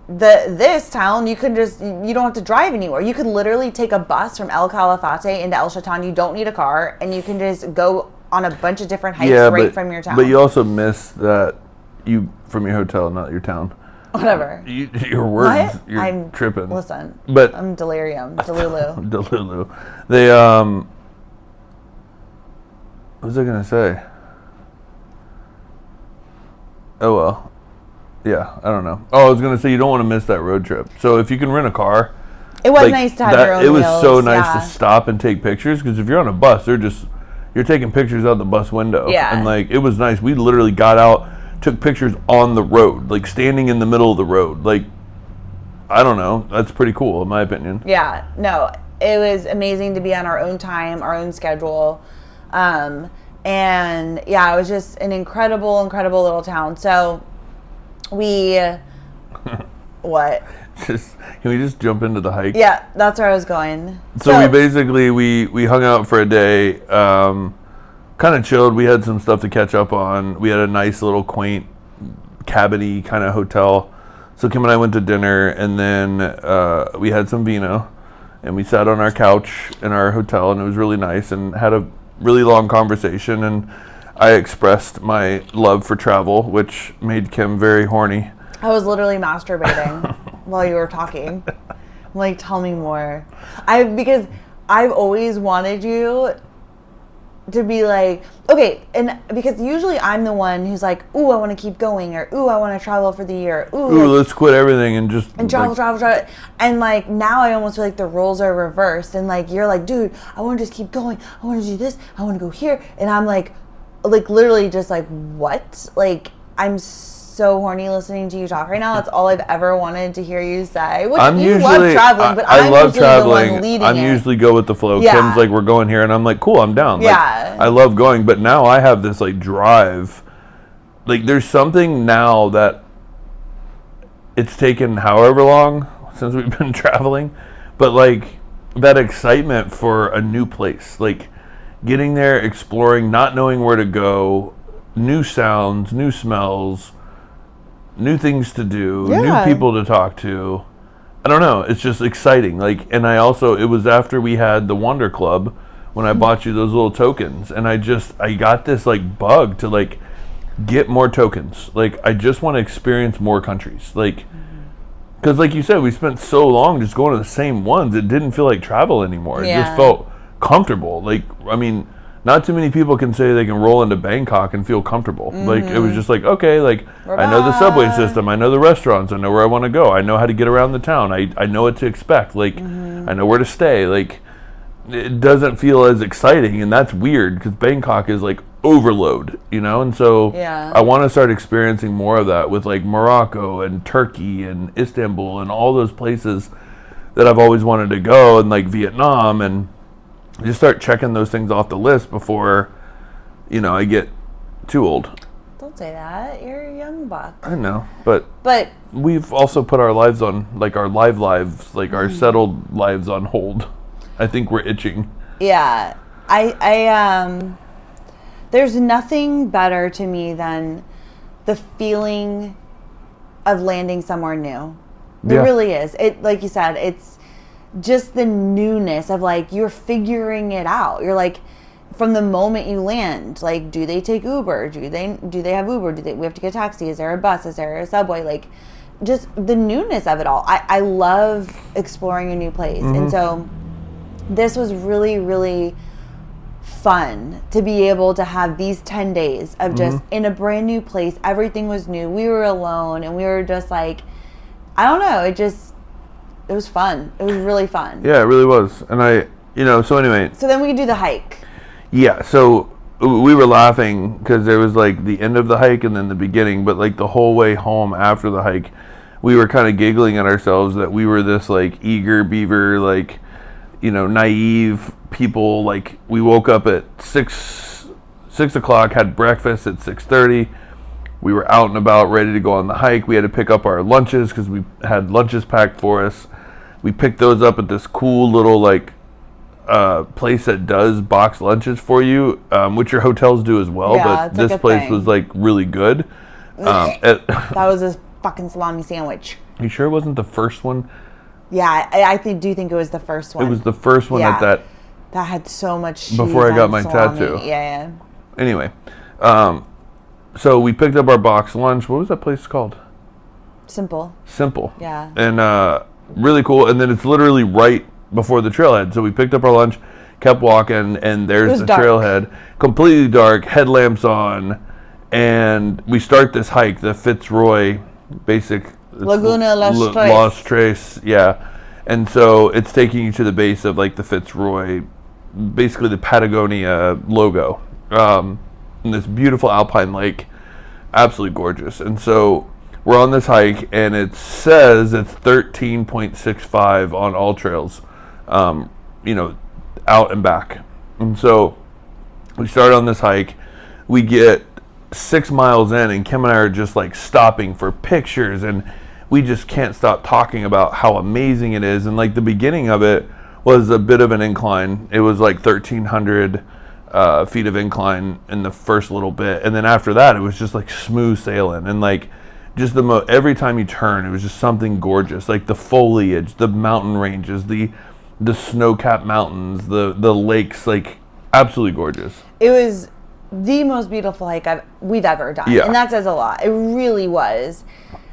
[SPEAKER 2] this town, you don't have to drive anywhere. You could literally take a bus from El Calafate into El Chatan. You don't need a car, and you can just go on a bunch of different hikes from your town.
[SPEAKER 1] But you also miss that from your hotel, not your town.
[SPEAKER 2] Whatever.
[SPEAKER 1] Your words,
[SPEAKER 2] what?
[SPEAKER 1] you're tripping.
[SPEAKER 2] Listen,
[SPEAKER 1] but
[SPEAKER 2] I'm delirium. Delulu.
[SPEAKER 1] Delulu. They what was I gonna say? Oh well. Yeah, I don't know. Oh, I was going to say you don't want to miss that road trip. So if you can rent a car.
[SPEAKER 2] It was nice to have your own
[SPEAKER 1] It was
[SPEAKER 2] wheels,
[SPEAKER 1] so nice to stop and take pictures because if you're on a bus, you're taking pictures out the bus window.
[SPEAKER 2] Yeah.
[SPEAKER 1] And like, it was nice. We literally got out, took pictures on the road, like standing in the middle of the road. Like, I don't know. That's pretty cool in my opinion.
[SPEAKER 2] Yeah. No, it was amazing to be on our own time, our own schedule. And yeah, it was just an incredible, incredible little town. So what?
[SPEAKER 1] Can we just jump into the hike?
[SPEAKER 2] Yeah, that's where I was going.
[SPEAKER 1] So we basically, we hung out for a day, kind of chilled. We had some stuff to catch up on. We had a nice little quaint cabin-y kind of hotel. So Kim and I went to dinner, and then we had some vino, and we sat on our couch in our hotel, and it was really nice, and had a really long conversation, and I expressed my love for travel, which made Kim very horny.
[SPEAKER 2] I was literally masturbating while you were talking. I'm like, tell me more. Because I've always wanted you to be like, okay, and because usually I'm the one who's like, ooh, I want to keep going, or ooh, I want to travel for the year,
[SPEAKER 1] ooh, let's quit everything and just
[SPEAKER 2] travel. And like now I almost feel like the roles are reversed, and like you're like, dude, I want to just keep going. I want to do this. I want to go here, and I'm like literally just like, what? Like I'm so horny listening to you talk right now. That's all I've ever wanted to hear you say. Which you love traveling, but I love traveling.
[SPEAKER 1] I'm usually go with the flow.
[SPEAKER 2] Yeah.
[SPEAKER 1] Kim's like, we're going here, and I'm like, cool, I'm down.
[SPEAKER 2] Yeah.
[SPEAKER 1] Like, I love going, but now I have this like drive. Like there's something now that it's taken however long since we've been traveling, but like that excitement for a new place, like getting there, exploring, not knowing where to go, new sounds, new smells, new things to do, new people to talk to. I don't know. It's just exciting. Like, and it was after we had the Wonder Club when I bought you those little tokens, and I got this like bug to like get more tokens. Like, I just want to experience more countries. Like, because like you said, we spent so long just going to the same ones. It didn't feel like travel anymore. It just felt comfortable. Like, I mean, not too many people can say they can roll into Bangkok and feel comfortable. Like, it was just like, okay, like, I know the subway system, I know the restaurants, I know where I want to go, I know how to get around the town, I know what to expect, like, I know where to stay. Like, it doesn't feel as exciting, and that's weird, because Bangkok is, like, overload, you know? And so I want to start experiencing more of that with, like, Morocco and Turkey and Istanbul and all those places that I've always wanted to go, and, like, Vietnam, and just start checking those things off the list before, I get too old.
[SPEAKER 2] Don't say that. You're a young buck.
[SPEAKER 1] I know, but
[SPEAKER 2] But
[SPEAKER 1] we've also put our lives on, like our lives, like our settled lives on hold. I think we're itching.
[SPEAKER 2] yeah, I there's nothing better to me than the feeling of landing somewhere new. There really is. It, like you said, it's just the newness of like you're figuring it out. You're like, from the moment you land, like, do they take Uber? Do they have Uber? We have to get a taxi? Is there a bus? Is there a subway? Like, just the newness of it all. I love exploring a new place, and so this was really, really fun to be able to have these 10 days of just in a brand new place. Everything was new. We were alone, and we were just like, I don't know. It was fun. It was really fun.
[SPEAKER 1] Yeah, it really was. And so anyway.
[SPEAKER 2] So then we do the hike.
[SPEAKER 1] Yeah, so we were laughing because there was like the end of the hike and then the beginning, but like the whole way home after the hike, we were kind of giggling at ourselves that we were this like eager beaver, like, naive people. Like, we woke up at 6 o'clock, had breakfast at 6:30. We were out and about, ready to go on the hike. We had to pick up our lunches because we had lunches packed for us. We picked those up at this cool little place that does box lunches for you, which your hotels do as well.
[SPEAKER 2] Yeah,
[SPEAKER 1] but
[SPEAKER 2] it's like
[SPEAKER 1] this
[SPEAKER 2] a
[SPEAKER 1] place
[SPEAKER 2] thing.
[SPEAKER 1] was like really good.
[SPEAKER 2] That was a fucking salami sandwich.
[SPEAKER 1] You sure it wasn't the first one?
[SPEAKER 2] Yeah, I do think it was the first one.
[SPEAKER 1] It was the first one
[SPEAKER 2] Yeah.
[SPEAKER 1] at that.
[SPEAKER 2] That had so much cheese
[SPEAKER 1] Before I got
[SPEAKER 2] on
[SPEAKER 1] my
[SPEAKER 2] salami.
[SPEAKER 1] tattoo.
[SPEAKER 2] Yeah.
[SPEAKER 1] Anyway, so we picked up our box lunch. What was that place called?
[SPEAKER 2] Simple.
[SPEAKER 1] Simple.
[SPEAKER 2] Yeah.
[SPEAKER 1] And really cool. And then it's literally right before the trailhead. So we picked up our lunch, kept walking, and
[SPEAKER 2] It
[SPEAKER 1] there's
[SPEAKER 2] was
[SPEAKER 1] the
[SPEAKER 2] dark.
[SPEAKER 1] trailhead. Completely dark, headlamps on. And we start this hike, the Fitzroy basic.
[SPEAKER 2] Laguna Las Tres.
[SPEAKER 1] Las Tres, yeah. And so it's taking you to the base of like the Fitzroy, basically the Patagonia logo. And this beautiful alpine lake, absolutely gorgeous. And so we're on this hike, and it says it's 13.65 on all trails, out and back. And so we start on this hike. We get 6 miles in, and Kim and I are just like stopping for pictures, and we just can't stop talking about how amazing it is. And like the beginning of it was a bit of an incline. It was like 1,300 feet of incline in the first little bit, and then after that it was just like smooth sailing, and like just every time you turn it was just something gorgeous, like the foliage, the mountain ranges, the snow-capped mountains, the lakes, like absolutely gorgeous.
[SPEAKER 2] It was the most beautiful hike we've ever done.
[SPEAKER 1] Yeah.
[SPEAKER 2] And that says a lot. It really was.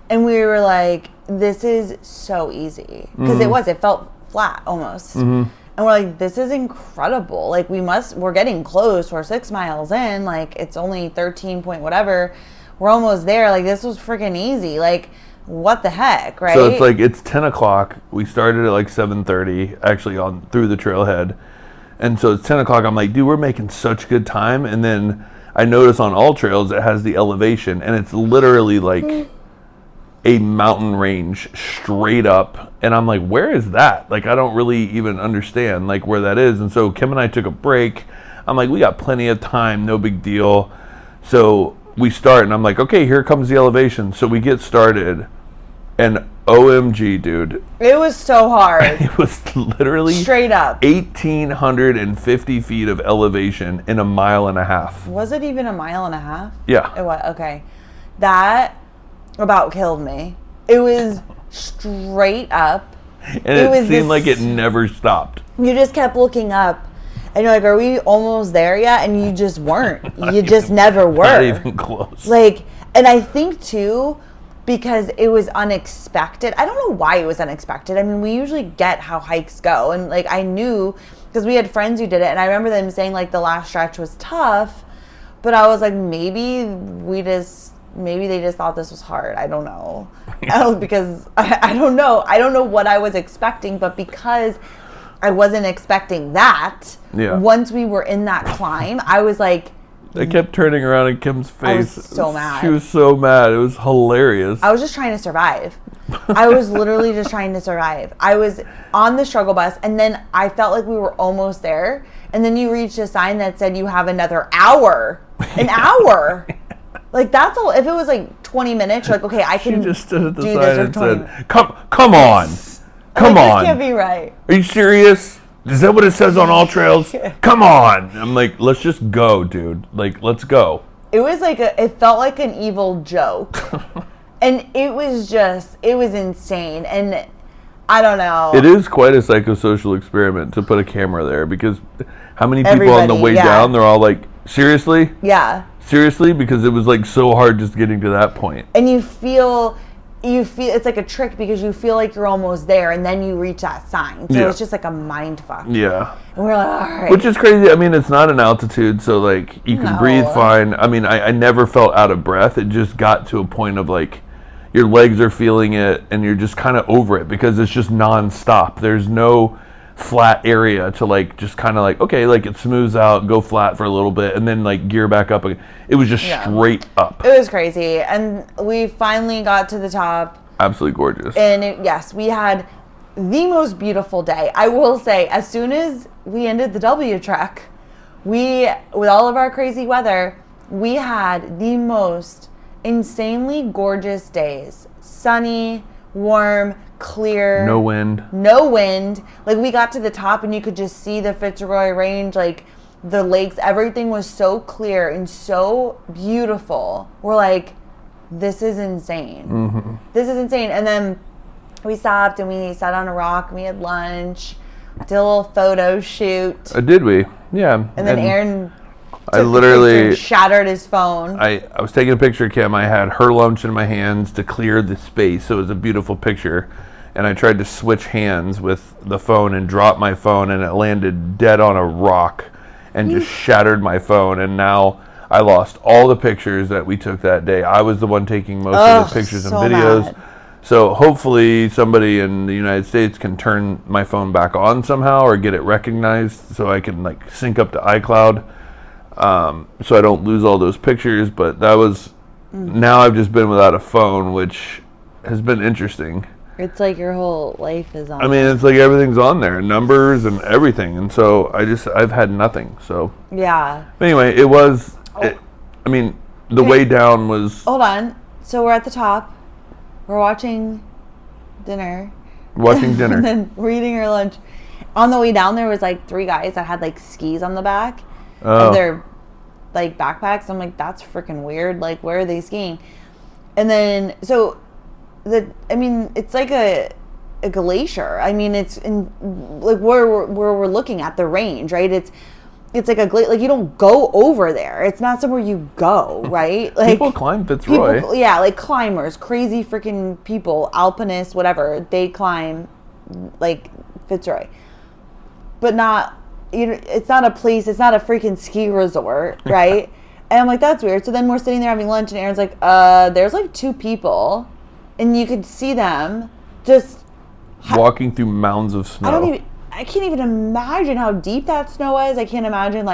[SPEAKER 2] And we were like, this is so easy. Because it felt flat almost. And we're like, this is incredible. Like, we're getting close. We're 6 miles in. Like, it's only 13 point whatever. We're almost there. Like, this was freaking easy. Like, what the heck, right?
[SPEAKER 1] So it's like, it's 10 o'clock. We started at like 7:30, actually through the trailhead. And so it's 10 o'clock. I'm like, dude, we're making such good time. And then I notice on all trails, it has the elevation. And it's literally like a mountain range straight up. And I'm like, where is that? Like, I don't really even understand like where that is. And so Kim and I took a break. I'm like, we got plenty of time, no big deal. So we start, and I'm like, okay, here comes the elevation. So we get started, and OMG, dude.
[SPEAKER 2] It was so hard.
[SPEAKER 1] It was literally
[SPEAKER 2] Straight up.
[SPEAKER 1] 1,850 feet of elevation in a mile and a half.
[SPEAKER 2] Was it even a mile and a half?
[SPEAKER 1] Yeah.
[SPEAKER 2] It was. Okay. That about killed me. It was straight up.
[SPEAKER 1] And it seemed like it never stopped.
[SPEAKER 2] You just kept looking up. And you're like, are we almost there yet? And you just weren't. You just never were.
[SPEAKER 1] Not even close.
[SPEAKER 2] Like, and I think too, because it was unexpected. I don't know why it was unexpected. I mean, we usually get how hikes go. And like, I knew, because we had friends who did it. And I remember them saying like the last stretch was tough. But I was like, maybe they just thought this was hard. I don't know. Because I don't know. I don't know what I was expecting. But because I wasn't expecting that, once we were in that climb, I was like...
[SPEAKER 1] I kept turning around in Kim's face.
[SPEAKER 2] I was so mad.
[SPEAKER 1] She was so mad. It was hilarious.
[SPEAKER 2] I was just trying to survive. I was literally just trying to survive. I was on the struggle bus, and then I felt like we were almost there. And then you reached a sign that said you have another hour. An hour. Like, that's all. If it was like 20 minutes, you're like, okay, I can
[SPEAKER 1] She just stood at the
[SPEAKER 2] do
[SPEAKER 1] sign
[SPEAKER 2] this
[SPEAKER 1] and
[SPEAKER 2] for 20
[SPEAKER 1] said, come on. Come
[SPEAKER 2] like,
[SPEAKER 1] on.
[SPEAKER 2] This can't be right.
[SPEAKER 1] Are you serious? Is that what it says on all trails? Come on. I'm like, let's just go, dude. Like, let's go.
[SPEAKER 2] It was like it felt like an evil joke. And it was insane. And I don't know.
[SPEAKER 1] It is quite a psychosocial experiment to put a camera there, because how many people on the way down, they're all like, seriously?
[SPEAKER 2] Yeah.
[SPEAKER 1] Seriously? Because it was like so hard just getting to that point.
[SPEAKER 2] And you feel it's like a trick, because you feel like you're almost there, and then you reach that sign. So it's just like a mind fuck.
[SPEAKER 1] Yeah.
[SPEAKER 2] And we're like, all right.
[SPEAKER 1] Which is crazy. I mean, it's not an altitude, so like you can breathe fine. I mean, I never felt out of breath. It just got to a point of like your legs are feeling it, and you're just kind of over it, because it's just nonstop. There's no flat area to like just kind of like, okay, like it smooths out, go flat for a little bit, and then like gear back up again. It was just straight up.
[SPEAKER 2] It was crazy. And we finally got to the top.
[SPEAKER 1] Absolutely gorgeous.
[SPEAKER 2] And yes, we had the most beautiful day. I will say, as soon as we ended the W trek, with all of our crazy weather, we had the most insanely gorgeous days. Sunny, warm, clear.
[SPEAKER 1] No wind.
[SPEAKER 2] No wind. Like, we got to the top and you could just see the Fitzroy Range, like the lakes. Everything was so clear and so beautiful. We're like, this is insane.
[SPEAKER 1] Mm-hmm.
[SPEAKER 2] This is insane. And then we stopped and we sat on a rock and we had lunch, did a little photo shoot.
[SPEAKER 1] Did we? Yeah.
[SPEAKER 2] And then Aaron
[SPEAKER 1] I literally
[SPEAKER 2] shattered his phone.
[SPEAKER 1] I was taking a picture of Kim. I had her lunch in my hands to clear the space. So it was a beautiful picture. And I tried to switch hands with the phone and drop my phone, and it landed dead on a rock and just shattered my phone. And now I lost all the pictures that we took that day. I was the one taking most of the pictures and videos.
[SPEAKER 2] Mad.
[SPEAKER 1] So hopefully somebody in the United States can turn my phone back on somehow or get it recognized so I can like sync up to iCloud, so I don't lose all those pictures. But that was, now I've just been without a phone, which has been interesting.
[SPEAKER 2] It's like your whole life is on.
[SPEAKER 1] I mean, it's like everything's on there, numbers and everything. And so I've had nothing. So
[SPEAKER 2] yeah.
[SPEAKER 1] Anyway, the way down was...
[SPEAKER 2] Hold on. So we're at the top. We're watching dinner.
[SPEAKER 1] Watching dinner.
[SPEAKER 2] And then we're eating our lunch. On the way down, there was like 3 guys that had like skis on the back of their like backpacks. I'm like, that's freaking weird. Like, where are they skiing? And then, so it's like a glacier. I mean, it's in like where we're looking at the range, right? It's like like you don't go over there. It's not somewhere you go, right? Like
[SPEAKER 1] people climb Fitzroy.
[SPEAKER 2] Like climbers, crazy freaking people, alpinists, whatever. They climb like Fitzroy, but not. It's not a place. It's not a freaking ski resort, right? And I'm like, that's weird. So then we're sitting there having lunch, and Aaron's like, there's like 2 people, and you could see them just
[SPEAKER 1] walking through mounds of snow.
[SPEAKER 2] I can't even imagine how deep that snow is. I can't imagine,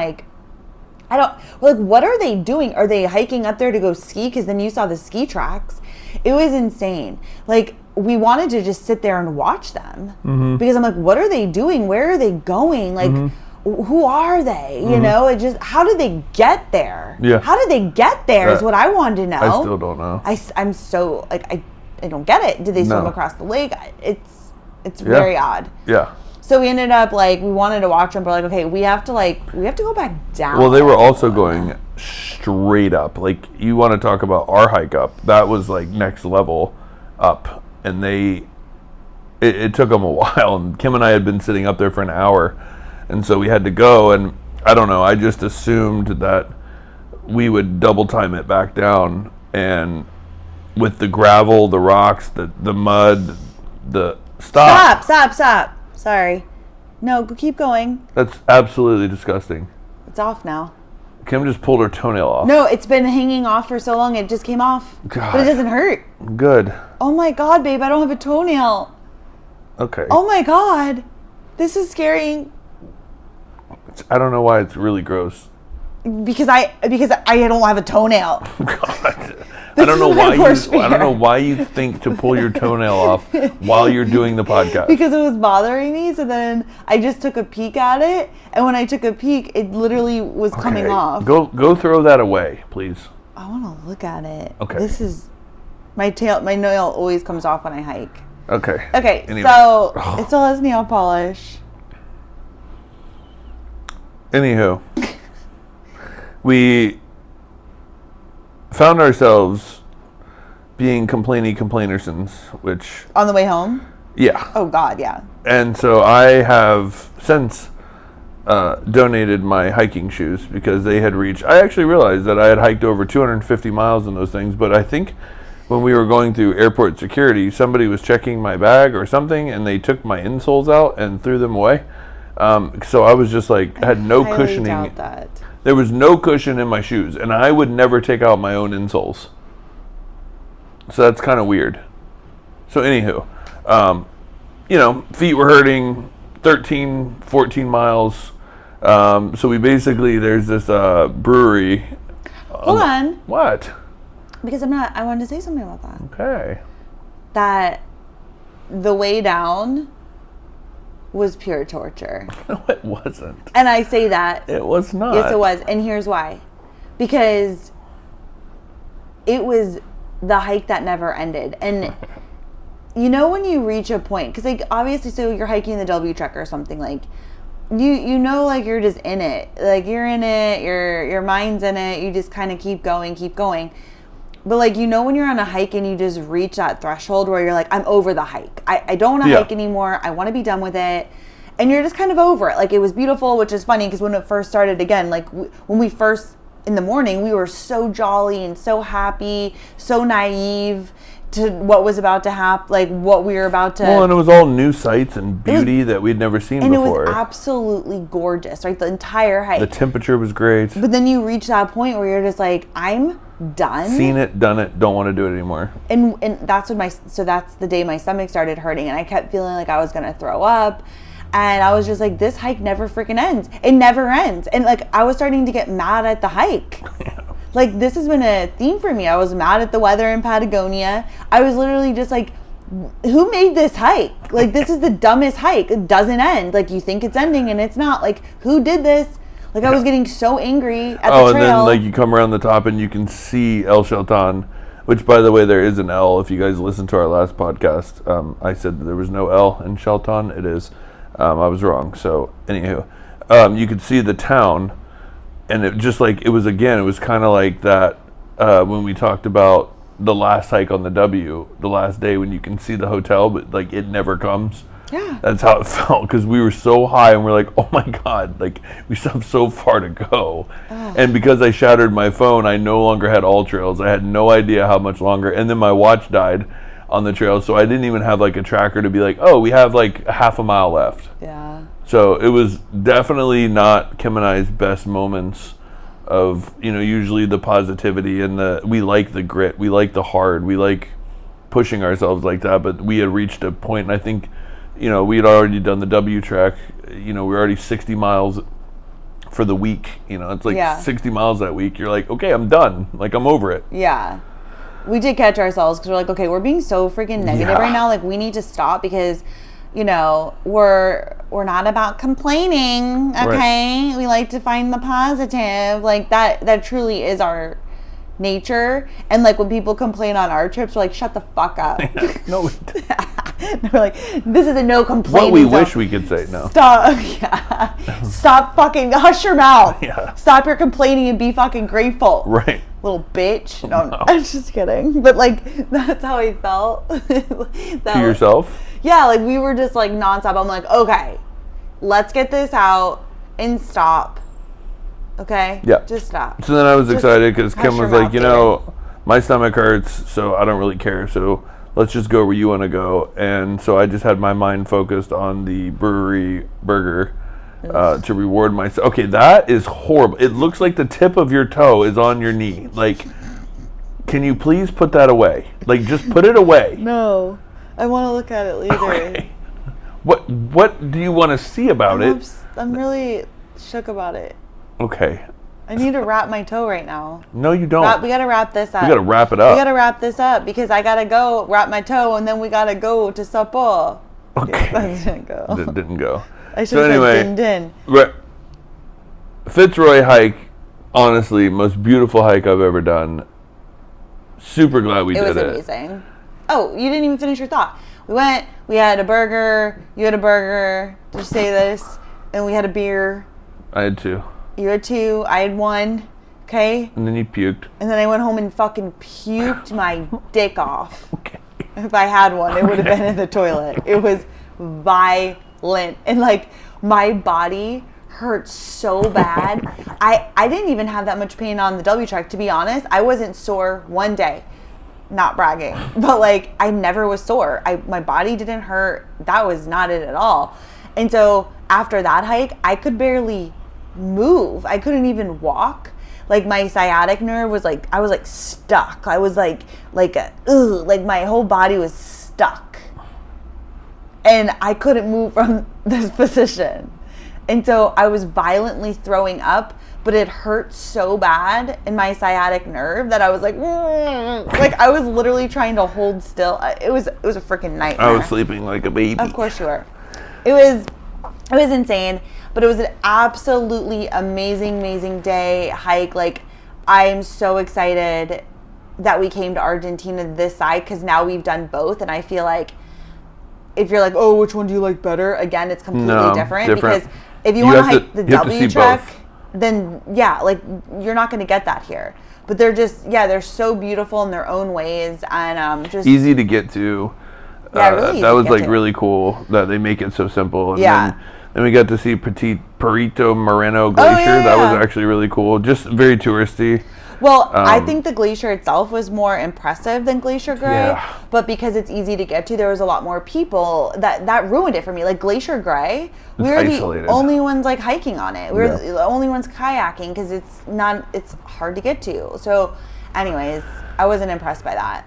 [SPEAKER 2] what are they doing? Are they hiking up there to go ski? Because then you saw the ski tracks. It was insane. Like, we wanted to just sit there and watch them. Because I'm like, what are they doing? Where are they going? Like, who are they? You know, it just, how did they get there?
[SPEAKER 1] Yeah.
[SPEAKER 2] How did they get there is what I wanted to know.
[SPEAKER 1] I still don't know.
[SPEAKER 2] I'm so, like, I don't get it. Did they swim across the lake? It's very odd.
[SPEAKER 1] Yeah.
[SPEAKER 2] So we ended up, like, we wanted to watch them, but, like, okay, we have to go back down.
[SPEAKER 1] Well, they were also going straight up. Like, you want to talk about our hike up. That was, like, next level up. And it took them a while. And Kim and I had been sitting up there for an hour. And so we had to go. And I don't know, I just assumed that we would double time it back down. And with the gravel, the rocks, the mud, the... Stop.
[SPEAKER 2] Sorry. No, keep going.
[SPEAKER 1] That's absolutely disgusting.
[SPEAKER 2] It's off now.
[SPEAKER 1] Kim just pulled her toenail off.
[SPEAKER 2] No, it's been hanging off for so long, it just came off.
[SPEAKER 1] God.
[SPEAKER 2] But it doesn't hurt.
[SPEAKER 1] Good.
[SPEAKER 2] Oh my God, babe, I don't have a toenail.
[SPEAKER 1] Okay.
[SPEAKER 2] Oh my God. This is scary.
[SPEAKER 1] I don't know why it's really gross.
[SPEAKER 2] Because I don't have a toenail.
[SPEAKER 1] God. I don't know why you think to pull your toenail off while you're doing the podcast.
[SPEAKER 2] Because it was bothering me, so then I just took a peek at it, and when I took a peek, it literally was coming off.
[SPEAKER 1] Go throw that away, please.
[SPEAKER 2] I want to look at it.
[SPEAKER 1] Okay.
[SPEAKER 2] This is my nail always comes off when I hike.
[SPEAKER 1] Okay.
[SPEAKER 2] Okay,
[SPEAKER 1] Anyway.
[SPEAKER 2] so it still has nail polish.
[SPEAKER 1] Anywho, we found ourselves being complainersons, which...
[SPEAKER 2] On the way home?
[SPEAKER 1] Yeah.
[SPEAKER 2] Oh, God, yeah.
[SPEAKER 1] And so I have since donated my hiking shoes because they had reached... I actually realized that I had hiked over 250 miles in those things, but I think when we were going through airport security, somebody was checking my bag or something, and they took my insoles out and threw them away. So I was just like, had no cushioning.
[SPEAKER 2] I doubt that.
[SPEAKER 1] There was no cushion in my shoes, and I would never take out my own insoles. So that's kind of weird. So anywho, feet were hurting, 13, 14 miles. So we basically, there's this brewery.
[SPEAKER 2] Hold on.
[SPEAKER 1] What?
[SPEAKER 2] Because I wanted to say something about that.
[SPEAKER 1] Okay.
[SPEAKER 2] That the way down, was pure torture.
[SPEAKER 1] No, it wasn't.
[SPEAKER 2] And I say that.
[SPEAKER 1] It was not.
[SPEAKER 2] Yes, it was. And here's why. Because it was the hike that never ended. And you know when you reach a point, because like obviously, so you're hiking the W Trek or something, like you know, like you're just in it, like you're in it, your mind's in it, you just kind of keep going. But like, you know, when you're on a hike and you just reach that threshold where you're like, I'm over the hike, I don't want to hike anymore, I want to be done with it, and you're just kind of over it. Like, it was beautiful, which is funny because when it first started, again, like when we first in the morning, we were so jolly and so happy, so naive to what was about to happen, like what we were about to.
[SPEAKER 1] Well, and it was all new sights and beauty that we'd never seen before.
[SPEAKER 2] And it was absolutely gorgeous, right? The entire hike.
[SPEAKER 1] The temperature was great.
[SPEAKER 2] But then you reach that point where you're just like, I'm done.
[SPEAKER 1] Seen it, done it, don't want to do it anymore.
[SPEAKER 2] And that's when that's the day my stomach started hurting, and I kept feeling like I was gonna throw up. And I was just like, this hike never freaking ends. It never ends. And like, I was starting to get mad at the hike.
[SPEAKER 1] Yeah.
[SPEAKER 2] Like, this has been a theme for me. I was mad at the weather in Patagonia. I was literally just like, who made this hike? Like, this is the dumbest hike. It doesn't end. Like, you think it's ending and it's not. Like, who did this? Like, I was getting so angry at the trail.
[SPEAKER 1] And then like you come around the top and you can see El Chaltán, which, by the way, there is an L. If you guys listened to our last podcast, I said that there was no L in Chaltán. It is. I was wrong. So, anywho, you could see the town. And it just like, it was kind of like that when we talked about the last hike on the W, the last day when you can see the hotel, but like it never comes.
[SPEAKER 2] Yeah.
[SPEAKER 1] That's how it felt, because we were so high and we're like, oh my God, like we still have so far to go. And because I shattered my phone, I no longer had all trails. I had no idea how much longer. And then my watch died on the trail, so I didn't even have like a tracker to be like, oh, we have like a half a mile left.
[SPEAKER 2] Yeah.
[SPEAKER 1] So it was definitely not Kim and I's best moments of, you know, usually the positivity and we like the grit, we like the hard, we like pushing ourselves like that. But we had reached a point, and I think, you know, we had already done the W Trek. You know, we're already 60 miles for the week. You know, it's like 60 miles that week. You're like, okay, I'm done. Like, I'm over it.
[SPEAKER 2] Yeah. We did catch ourselves because we're like, okay, we're being so freaking negative right now. Like, we need to stop because, you know, we're not about complaining, okay? Right. We like to find the positive. Like, that truly is our nature. And like, when people complain on our trips, we're like, shut the fuck up.
[SPEAKER 1] No.
[SPEAKER 2] We're like, this is a no complaining.
[SPEAKER 1] What we wish we could say, no.
[SPEAKER 2] Stop. Yeah. Stop fucking, hush your mouth.
[SPEAKER 1] Yeah.
[SPEAKER 2] Stop your complaining and be fucking grateful.
[SPEAKER 1] Right.
[SPEAKER 2] Little bitch. No, I'm just kidding. But like, that's how I felt.
[SPEAKER 1] To yourself?
[SPEAKER 2] Yeah, like we were just like nonstop. I'm like, okay, let's get this out and stop. Okay?
[SPEAKER 1] Yeah.
[SPEAKER 2] Just stop.
[SPEAKER 1] So then I was excited because Kim was like, you know, my stomach hurts, so I don't really care. So let's just go where you want to go. And so I just had my mind focused on the brewery burger to reward myself. Okay, that is horrible. It looks like the tip of your toe is on your knee. Like, can you please put that away? Like, just put it away.
[SPEAKER 2] No. I want to look at it later.
[SPEAKER 1] Okay. What do you want to see about it?
[SPEAKER 2] I'm really shook about it.
[SPEAKER 1] Okay.
[SPEAKER 2] I need to wrap my toe right now.
[SPEAKER 1] No, you don't.
[SPEAKER 2] We got to wrap this up.
[SPEAKER 1] We got to wrap it up.
[SPEAKER 2] We got to wrap this up because I got to go wrap my toe and then we got to go to supper.
[SPEAKER 1] Okay.
[SPEAKER 2] That didn't go.
[SPEAKER 1] That didn't go.
[SPEAKER 2] I should have said din.
[SPEAKER 1] Fitzroy hike, honestly, most beautiful hike I've ever done. Super glad we did it.
[SPEAKER 2] It was amazing. Oh, you didn't even finish your thought. We went, we had a burger, you had a burger, did you say this? And we had a beer.
[SPEAKER 1] I had 2.
[SPEAKER 2] You had 2, I had 1, okay?
[SPEAKER 1] And then you puked.
[SPEAKER 2] And then I went home and fucking puked my dick off.
[SPEAKER 1] Okay.
[SPEAKER 2] If I had one, it would have been in the toilet. It was violent. And like, my body hurt so bad. I didn't even have that much pain on the W Trek, to be honest. I wasn't sore one day. Not bragging, but like, I never was sore. My body didn't hurt. That was not it at all. And so after that hike, I could barely move. I couldn't even walk. Like, my sciatic nerve was like, I was like stuck. I was like my whole body was stuck. And I couldn't move from this position. And so I was violently throwing up, but it hurt so bad in my sciatic nerve that I was like, like I was literally trying to hold still. It was a freaking nightmare.
[SPEAKER 1] I was sleeping like a baby.
[SPEAKER 2] Of course you were. It was It was insane, but it was an absolutely amazing day, hike. Like, I am so excited that we came to Argentina this side, because now we've done both, and I feel like if you're like, oh, which one do you like better? Again, it's completely different. Because if you want to hike the W trek, then yeah, like, you're not going to get that here. But they're just, they're so beautiful in their own ways, and just
[SPEAKER 1] easy to get to.
[SPEAKER 2] Really
[SPEAKER 1] that was like really cool that they make it so simple. And then we got to see Perito Moreno Glacier. That was actually really cool. Just very touristy.
[SPEAKER 2] Well, I think the glacier itself was more impressive than Glacier Gray, but because it's easy to get to, there was a lot more people that ruined it for me. Like Glacier Gray, we were the only ones like hiking on it. We were the only ones kayaking because it's hard to get to. So, anyways, I wasn't impressed by that.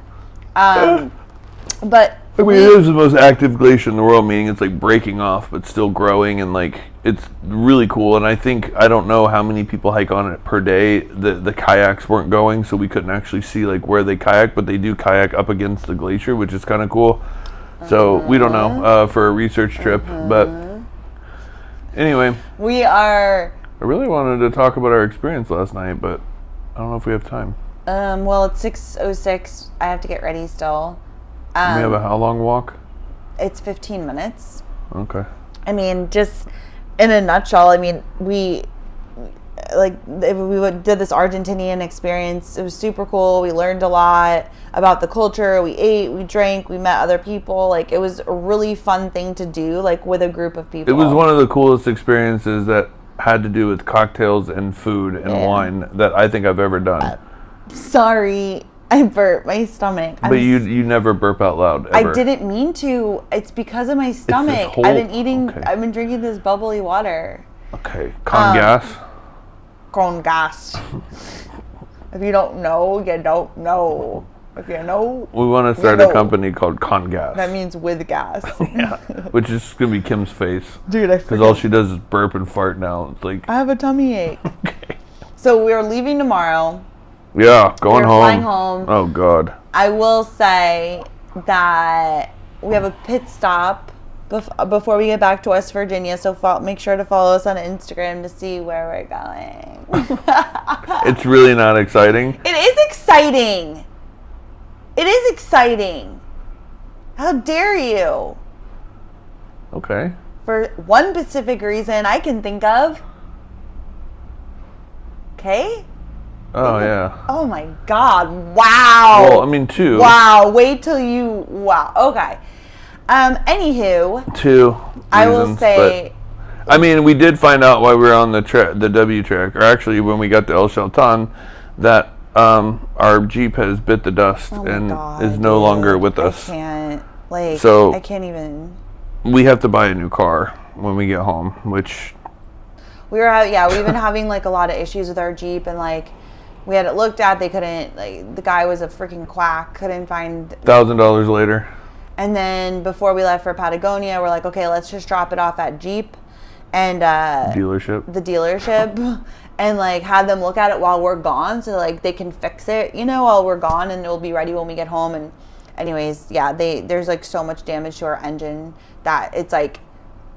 [SPEAKER 2] But
[SPEAKER 1] I mean, it is the most active glacier in the world, meaning it's like breaking off, but still growing, and like it's really cool. And I don't know how many people hike on it per day. The kayaks weren't going, so we couldn't actually see like where they kayak, but they do kayak up against the glacier, which is kind of cool. So we don't know for a research trip, but anyway,
[SPEAKER 2] I
[SPEAKER 1] really wanted to talk about our experience last night, but I don't know if we have time.
[SPEAKER 2] Well, it's 6:06. I have to get ready still.
[SPEAKER 1] We have a how long walk?
[SPEAKER 2] It's 15 minutes.
[SPEAKER 1] Okay.
[SPEAKER 2] I mean, just in a nutshell, I mean, we did this Argentinian experience. It was super cool. We learned a lot about the culture. We ate, we drank, we met other people. Like, it was a really fun thing to do, like, with a group of people.
[SPEAKER 1] It was one of the coolest experiences that had to do with cocktails and food and wine that I think I've ever done.
[SPEAKER 2] Sorry. I burped my stomach.
[SPEAKER 1] But you never burp out loud, ever.
[SPEAKER 2] I didn't mean to. It's because of my stomach. I've been drinking this bubbly water.
[SPEAKER 1] Okay. Con gas?
[SPEAKER 2] Con gas. If you don't know, you don't know. If you know,
[SPEAKER 1] we want to start a company called Con Gas.
[SPEAKER 2] That means with gas.
[SPEAKER 1] Yeah. Which is going to be Kim's face.
[SPEAKER 2] Dude,
[SPEAKER 1] because all she does is burp and fart now. It's like,
[SPEAKER 2] I have a tummy ache.
[SPEAKER 1] Okay.
[SPEAKER 2] So we're leaving tomorrow.
[SPEAKER 1] Yeah, going home.
[SPEAKER 2] Flying home.
[SPEAKER 1] Oh, God.
[SPEAKER 2] I will say that we have a pit stop before we get back to West Virginia, so make sure to follow us on Instagram to see where we're going.
[SPEAKER 1] It's really not exciting.
[SPEAKER 2] It is exciting. It is exciting. How dare you?
[SPEAKER 1] Okay.
[SPEAKER 2] For one specific reason I can think of. Okay?
[SPEAKER 1] Oh, yeah.
[SPEAKER 2] Oh, my God. Wow.
[SPEAKER 1] Well, I mean, two.
[SPEAKER 2] Wow. Wait till you... Wow. Okay. Anywho.
[SPEAKER 1] Two reasons,
[SPEAKER 2] I will say...
[SPEAKER 1] But, I mean, we did find out while we were on the W track, or actually when we got to El Chaltán, that our Jeep has bit the dust is no longer with us.
[SPEAKER 2] I can't. Like,
[SPEAKER 1] so
[SPEAKER 2] I can't even...
[SPEAKER 1] We have to buy a new car when we get home, which...
[SPEAKER 2] We've been having, like, a lot of issues with our Jeep, and, like... We had it looked at. They couldn't, like, the guy was a freaking quack. Couldn't find...
[SPEAKER 1] $1,000 later.
[SPEAKER 2] And then before we left for Patagonia, we're like, okay, let's just drop it off at Jeep and... The dealership. And, like, have them look at it while we're gone so, like, they can fix it, while we're gone, and it'll be ready when we get home. And anyways, there's, like, so much damage to our engine that it's, like...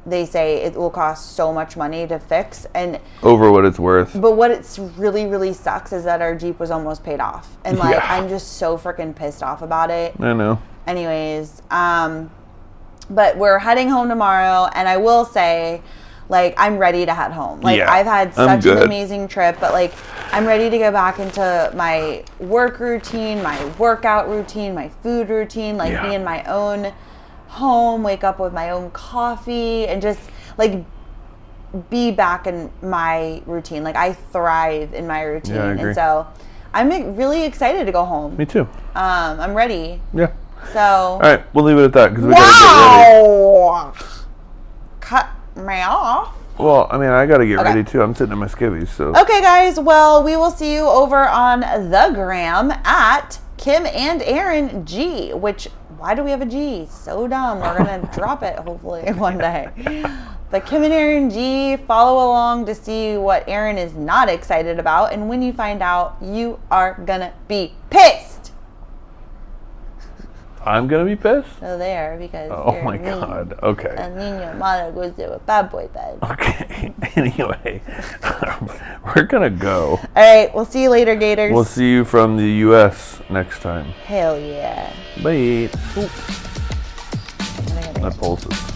[SPEAKER 2] They say it will cost so much money to fix, and
[SPEAKER 1] over what it's worth.
[SPEAKER 2] But what it's really, really sucks is that our Jeep was almost paid off, and like I'm just so freaking pissed off about it.
[SPEAKER 1] I know.
[SPEAKER 2] Anyways, but we're heading home tomorrow, and I will say, like, I'm ready to head home. Like, I've had such an amazing trip, but like I'm ready to go back into my work routine, my workout routine, my food routine, like be in my own home, wake up with my own coffee, and just like be back in my routine. Like, I thrive in my routine.
[SPEAKER 1] Yeah, I agree.
[SPEAKER 2] And so I'm really excited to go home.
[SPEAKER 1] Me too.
[SPEAKER 2] I'm ready.
[SPEAKER 1] Yeah.
[SPEAKER 2] So
[SPEAKER 1] all right, we'll leave it at that because we gotta get ready.
[SPEAKER 2] Cut me off.
[SPEAKER 1] Well, I mean, I gotta get ready too. I'm sitting in my skivvies, so.
[SPEAKER 2] Okay, guys. Well, we will see you over on the gram at Kim and Erran G, which, why do we have a G? So dumb. We're going to drop it, hopefully, one day. But Kim and Erran G, follow along to see what Erran is not excited about. And when you find out, you are going to be pissed.
[SPEAKER 1] I'm gonna be pissed?
[SPEAKER 2] So they are because
[SPEAKER 1] Oh
[SPEAKER 2] you're
[SPEAKER 1] my
[SPEAKER 2] mean.
[SPEAKER 1] god. Okay.
[SPEAKER 2] El niño malo goes to a bad boy bed.
[SPEAKER 1] Okay. Anyway, we're gonna go.
[SPEAKER 2] All right, we'll see you later, Gators.
[SPEAKER 1] We'll see you from the U.S. next time.
[SPEAKER 2] Hell yeah.
[SPEAKER 1] Bye.
[SPEAKER 2] Ooh.
[SPEAKER 1] That pulses.